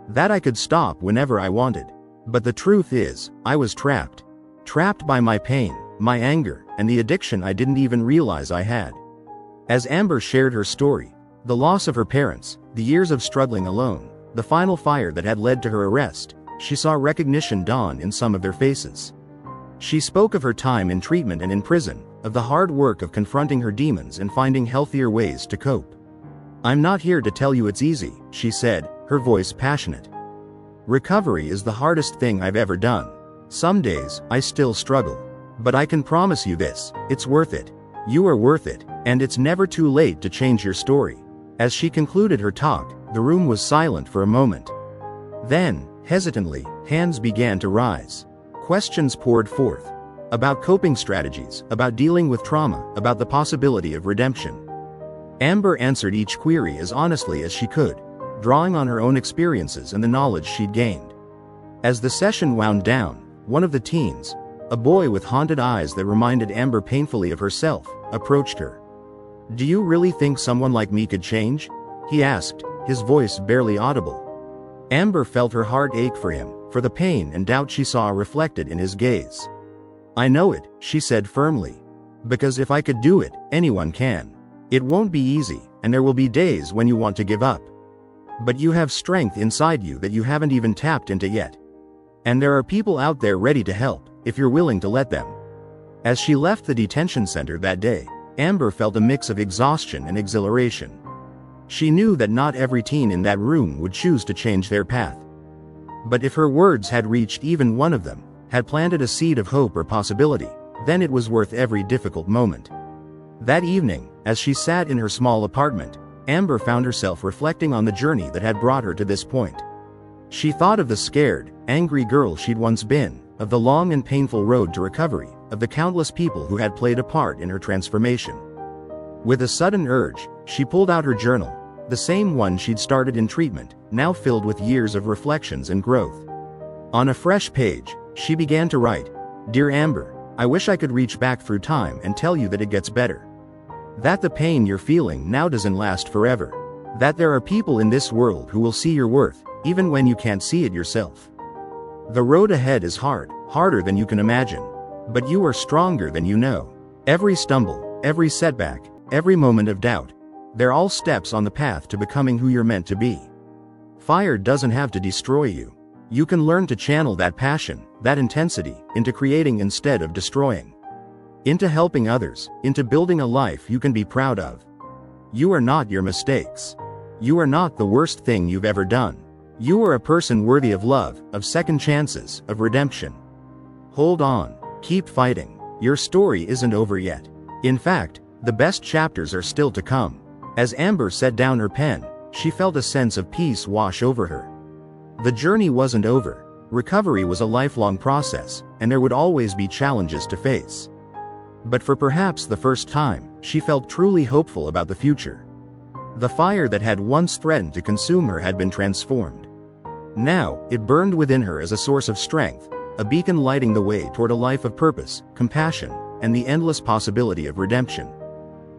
That I could stop whenever I wanted. But the truth is, I was trapped. Trapped by my pain, my anger, and the addiction I didn't even realize I had." As Amber shared her story, the loss of her parents, the years of struggling alone, the final fire that had led to her arrest, she saw recognition dawn in some of their faces. She spoke of her time in treatment and in prison, of the hard work of confronting her demons and finding healthier ways to cope. "I'm not here to tell you it's easy," she said, her voice passionate. "Recovery is the hardest thing I've ever done. Some days, I still struggle. But I can promise you this, it's worth it. You are worth it, and it's never too late to change your story." As she concluded her talk, the room was silent for a moment. Then, hesitantly, hands began to rise. Questions poured forth. About coping strategies, about dealing with trauma, about the possibility of redemption. Amber answered each query as honestly as she could, drawing on her own experiences and the knowledge she'd gained. As the session wound down, one of the teens, a boy with haunted eyes that reminded Amber painfully of herself, approached her. "Do you really think someone like me could change?" he asked, his voice barely audible. Amber felt her heart ache for him, for the pain and doubt she saw reflected in his gaze. "I know it," she said firmly. "Because if I could do it, anyone can. It won't be easy, and there will be days when you want to give up. But you have strength inside you that you haven't even tapped into yet. And there are people out there ready to help, if you're willing to let them." As she left the detention center that day, Amber felt a mix of exhaustion and exhilaration. She knew that not every teen in that room would choose to change their path. But if her words had reached even one of them, had planted a seed of hope or possibility, then it was worth every difficult moment. That evening, as she sat in her small apartment, Amber found herself reflecting on the journey that had brought her to this point. She thought of the scared, angry girl she'd once been, of the long and painful road to recovery, of the countless people who had played a part in her transformation. With a sudden urge, She pulled out her journal, the same one she'd started in treatment, now filled with years of reflections and growth. On a fresh page, she began to write, "Dear Amber, I wish I could reach back through time and tell you that it gets better. That the pain you're feeling now doesn't last forever. That there are people in this world who will see your worth, even when you can't see it yourself. The road ahead is hard, harder than you can imagine. But you are stronger than you know. Every stumble, every setback, every moment of doubt, they're all steps on the path to becoming who you're meant to be. Fire doesn't have to destroy you. You can learn to channel that passion, that intensity, into creating instead of destroying. Into helping others, into building a life you can be proud of. You are not your mistakes. You are not the worst thing you've ever done. You are a person worthy of love, of second chances, of redemption. Hold on. Keep fighting. Your story isn't over yet. In fact, the best chapters are still to come." As Amber set down her pen, she felt a sense of peace wash over her. The journey wasn't over. Recovery was a lifelong process, and there would always be challenges to face. But for perhaps the first time, she felt truly hopeful about the future. The fire that had once threatened to consume her had been transformed. Now, it burned within her as a source of strength, a beacon lighting the way toward a life of purpose, compassion, and the endless possibility of redemption.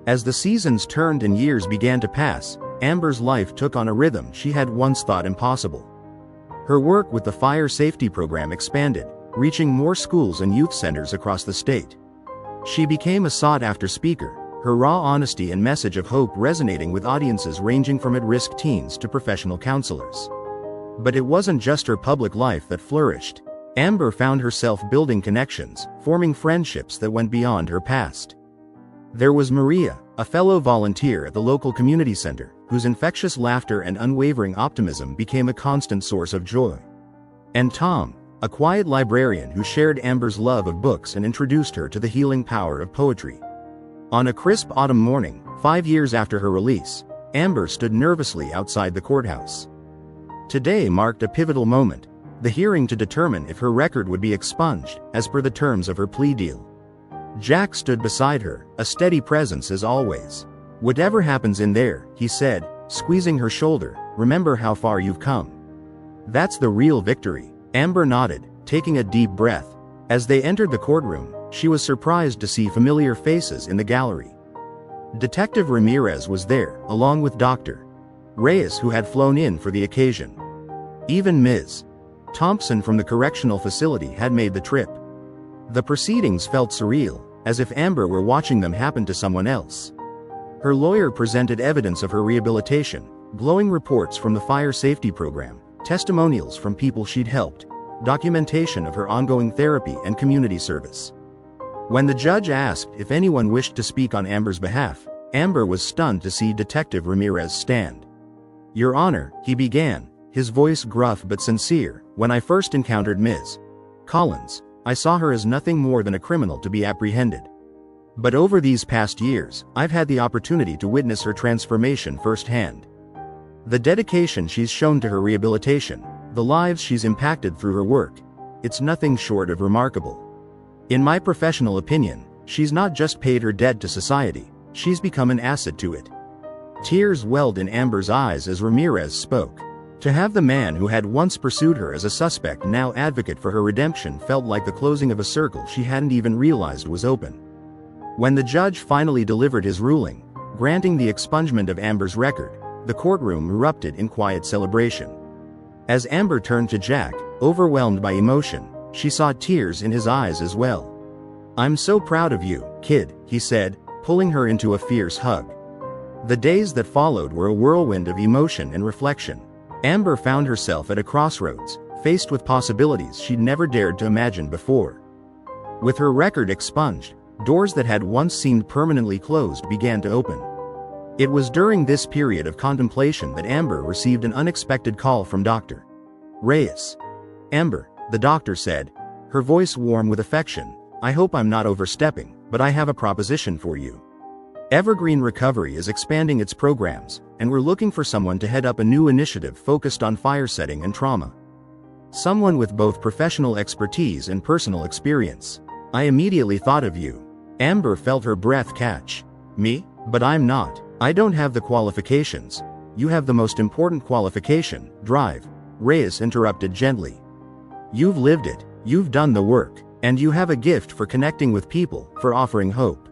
As the seasons turned and years began to pass, Amber's life took on a rhythm she had once thought impossible. Her work with the fire safety program expanded, reaching more schools and youth centers across the state. She became a sought-after speaker, her raw honesty and message of hope resonating with audiences ranging from at-risk teens to professional counselors. But it wasn't just her public life that flourished. Amber found herself building connections, forming friendships that went beyond her past. There was Maria, a fellow volunteer at the local community center, whose infectious laughter and unwavering optimism became a constant source of joy. And Tom, a quiet librarian who shared Amber's love of books and introduced her to the healing power of poetry. On a crisp autumn morning, 5 years after her release, Amber stood nervously outside the courthouse. Today marked a pivotal moment, the hearing to determine if her record would be expunged, as per the terms of her plea deal. Jack stood beside her, a steady presence as always. "Whatever happens in there," he said, squeezing her shoulder, "remember how far you've come. That's the real victory." Amber nodded, taking a deep breath. As they entered the courtroom, she was surprised to see familiar faces in the gallery. Detective Ramirez was there, along with Dr. Reyes, who had flown in for the occasion. Even Ms. Thompson from the correctional facility had made the trip. The proceedings felt surreal, as if Amber were watching them happen to someone else. Her lawyer presented evidence of her rehabilitation, glowing reports from the fire safety program, testimonials from people she'd helped, documentation of her ongoing therapy and community service. When the judge asked if anyone wished to speak on Amber's behalf, Amber was stunned to see Detective Ramirez stand. "Your Honor," he began, his voice gruff but sincere, "when I first encountered Ms. Collins, I saw her as nothing more than a criminal to be apprehended. But over these past years, I've had the opportunity to witness her transformation firsthand. The dedication she's shown to her rehabilitation, the lives she's impacted through her work, it's nothing short of remarkable. In my professional opinion, she's not just paid her debt to society, she's become an asset to it." Tears welled in Amber's eyes as Ramirez spoke. To have the man who had once pursued her as a suspect now advocate for her redemption felt like the closing of a circle she hadn't even realized was open. When the judge finally delivered his ruling, granting the expungement of Amber's record, the courtroom erupted in quiet celebration. As Amber turned to Jack, overwhelmed by emotion, she saw tears in his eyes as well. "I'm so proud of you, kid," he said, pulling her into a fierce hug. The days that followed were a whirlwind of emotion and reflection. Amber found herself at a crossroads, faced with possibilities she'd never dared to imagine before. With her record expunged, doors that had once seemed permanently closed began to open. It was during this period of contemplation that Amber received an unexpected call from Dr. Reyes. "Amber," the doctor said, her voice warm with affection, "I hope I'm not overstepping, but I have a proposition for you. Evergreen Recovery is expanding its programs, and we're looking for someone to head up a new initiative focused on fire setting and trauma. Someone with both professional expertise and personal experience. I immediately thought of you." Amber felt her breath catch. "Me? But I'm not." I don't have the qualifications. You have the most important qualification, drive, Reyes interrupted gently. You've lived it, you've done the work, and you have a gift for connecting with people, for offering hope.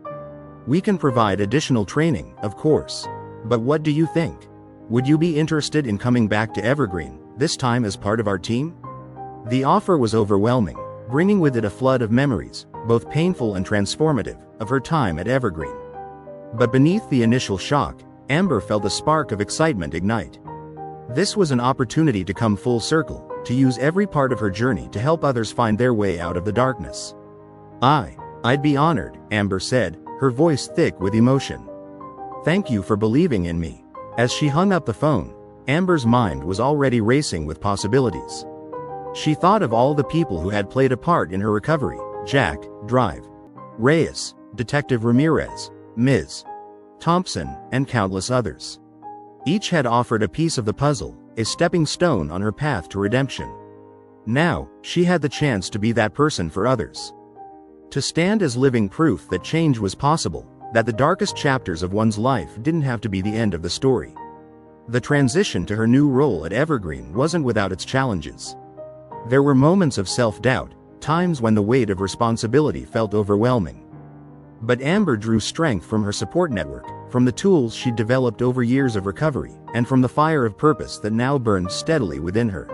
We can provide additional training, of course. But what do you think? Would you be interested in coming back to Evergreen, this time as part of our team? The offer was overwhelming, bringing with it a flood of memories, both painful and transformative, of her time at Evergreen. But beneath the initial shock, Amber felt a spark of excitement ignite. This was an opportunity to come full circle, to use every part of her journey to help others find their way out of the darkness. I'd be honored, Amber said, her voice thick with emotion. Thank you for believing in me. As she hung up the phone, Amber's mind was already racing with possibilities. She thought of all the people who had played a part in her recovery: Jack, Drive, Reyes, Detective Ramirez, Ms. Thompson, and countless others. Each had offered a piece of the puzzle, a stepping stone on her path to redemption. Now, she had the chance to be that person for others. To stand as living proof that change was possible, that the darkest chapters of one's life didn't have to be the end of the story. The transition to her new role at Evergreen wasn't without its challenges. There were moments of self-doubt, times when the weight of responsibility felt overwhelming. But Amber drew strength from her support network, from the tools she'd developed over years of recovery, and from the fire of purpose that now burned steadily within her.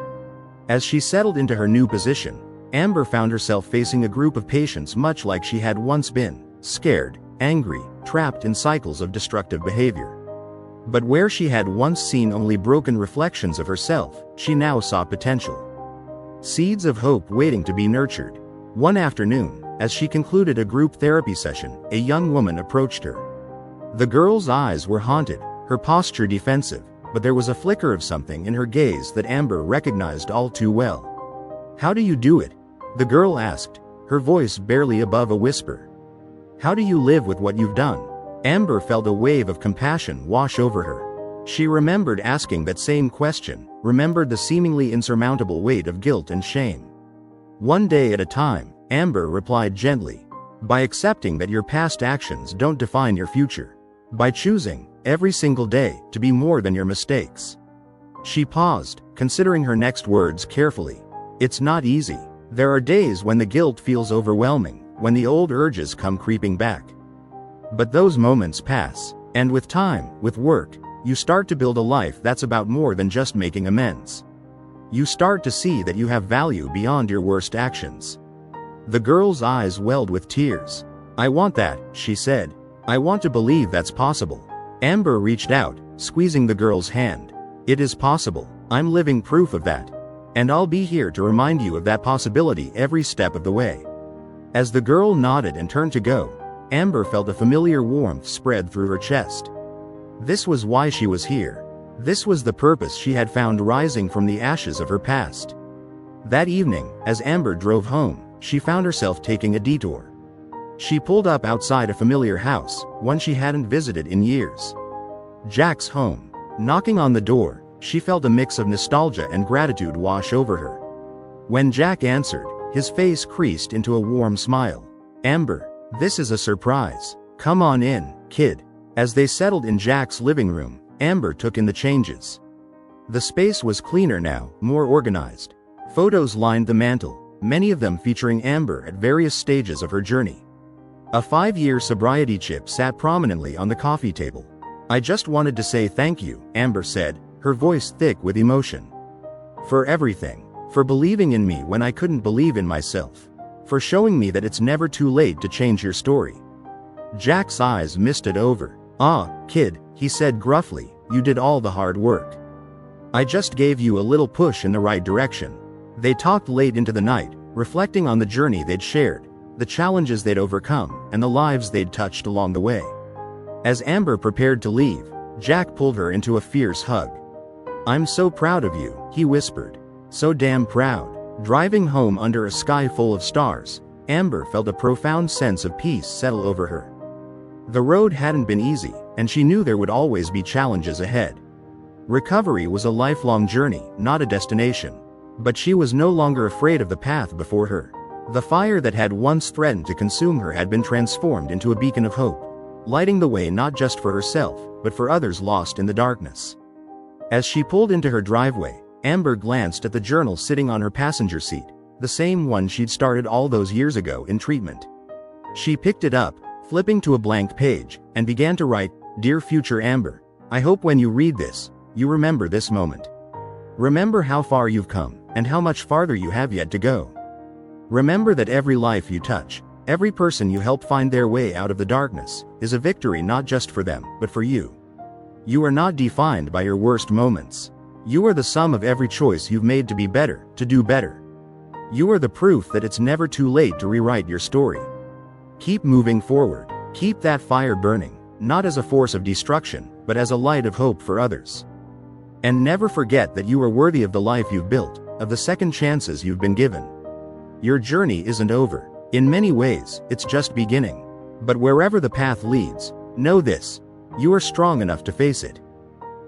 As she settled into her new position, Amber found herself facing a group of patients much like she had once been: scared, angry, trapped in cycles of destructive behavior. But where she had once seen only broken reflections of herself, she now saw potential. Seeds of hope waiting to be nurtured. One afternoon, as she concluded a group therapy session, a young woman approached her. The girl's eyes were haunted, her posture defensive, but there was a flicker of something in her gaze that Amber recognized all too well. How do you do it? The girl asked, her voice barely above a whisper. How do you live with what you've done? Amber felt a wave of compassion wash over her. She remembered asking that same question, remembered the seemingly insurmountable weight of guilt and shame. One day at a time, Amber replied gently. By accepting that your past actions don't define your future. By choosing, every single day, to be more than your mistakes. She paused, considering her next words carefully. It's not easy. There are days when the guilt feels overwhelming, when the old urges come creeping back. But those moments pass, and with time, with work, you start to build a life that's about more than just making amends. You start to see that you have value beyond your worst actions. The girl's eyes welled with tears. I want that, she said. I want to believe that's possible. Amber reached out, squeezing the girl's hand. It is possible. I'm living proof of that. And I'll be here to remind you of that possibility every step of the way. As the girl nodded and turned to go, Amber felt a familiar warmth spread through her chest. This was why she was here. This was the purpose she had found rising from the ashes of her past. That evening, as Amber drove home, she found herself taking a detour. She pulled up outside a familiar house, one she hadn't visited in years. Jack's home. Knocking on the door, she felt a mix of nostalgia and gratitude wash over her. When Jack answered, his face creased into a warm smile. Amber, this is a surprise. Come on in, kid. As they settled in Jack's living room, Amber took in the changes. The space was cleaner now, more organized. Photos lined the mantel, many of them featuring Amber at various stages of her journey. A 5-year sobriety chip sat prominently on the coffee table. I just wanted to say thank you, Amber said, her voice thick with emotion. For everything. For believing in me when I couldn't believe in myself. For showing me that it's never too late to change your story. Jack's eyes misted over. Ah, kid, he said gruffly, you did all the hard work. I just gave you a little push in the right direction. They talked late into the night, reflecting on the journey they'd shared, the challenges they'd overcome, and the lives they'd touched along the way. As Amber prepared to leave, Jack pulled her into a fierce hug. I'm so proud of you, he whispered. So damn proud. Driving home under a sky full of stars, Amber felt a profound sense of peace settle over her. The road hadn't been easy, and she knew there would always be challenges ahead. Recovery was a lifelong journey, not a destination. But she was no longer afraid of the path before her. The fire that had once threatened to consume her had been transformed into a beacon of hope, lighting the way not just for herself, but for others lost in the darkness. As she pulled into her driveway, Amber glanced at the journal sitting on her passenger seat, the same one she'd started all those years ago in treatment. She picked it up, flipping to a blank page, and began to write, "Dear future Amber, I hope when you read this, you remember this moment. Remember how far you've come, and how much farther you have yet to go. Remember that every life you touch, every person you help find their way out of the darkness, is a victory not just for them, but for you. You are not defined by your worst moments. You are the sum of every choice you've made to be better, to do better. You are the proof that it's never too late to rewrite your story. Keep moving forward. Keep that fire burning, not as a force of destruction, but as a light of hope for others. And never forget that you are worthy of the life you've built, of the second chances you've been given. Your journey isn't over. In many ways, it's just beginning. But wherever the path leads, know this: you are strong enough to face it.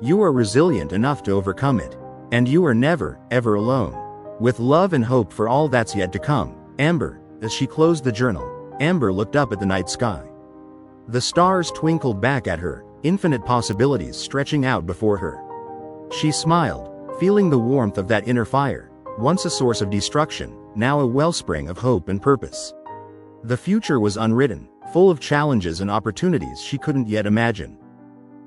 You are resilient enough to overcome it. And you are never, ever alone. With love and hope for all that's yet to come, Amber." As she closed the journal, Amber looked up at the night sky. The stars twinkled back at her, infinite possibilities stretching out before her. She smiled, feeling the warmth of that inner fire, once a source of destruction, now a wellspring of hope and purpose. The future was unwritten, full of challenges and opportunities she couldn't yet imagine.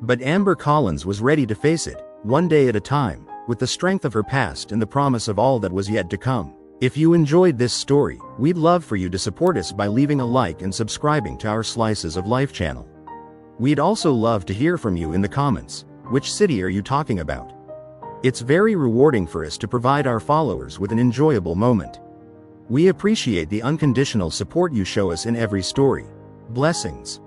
But Amber Collins was ready to face it, one day at a time, with the strength of her past and the promise of all that was yet to come. If you enjoyed this story, we'd love for you to support us by leaving a like and subscribing to our Slices of Life channel. We'd also love to hear from you in the comments. Which city are you talking about? It's very rewarding for us to provide our followers with an enjoyable moment. We appreciate the unconditional support you show us in every story. Blessings.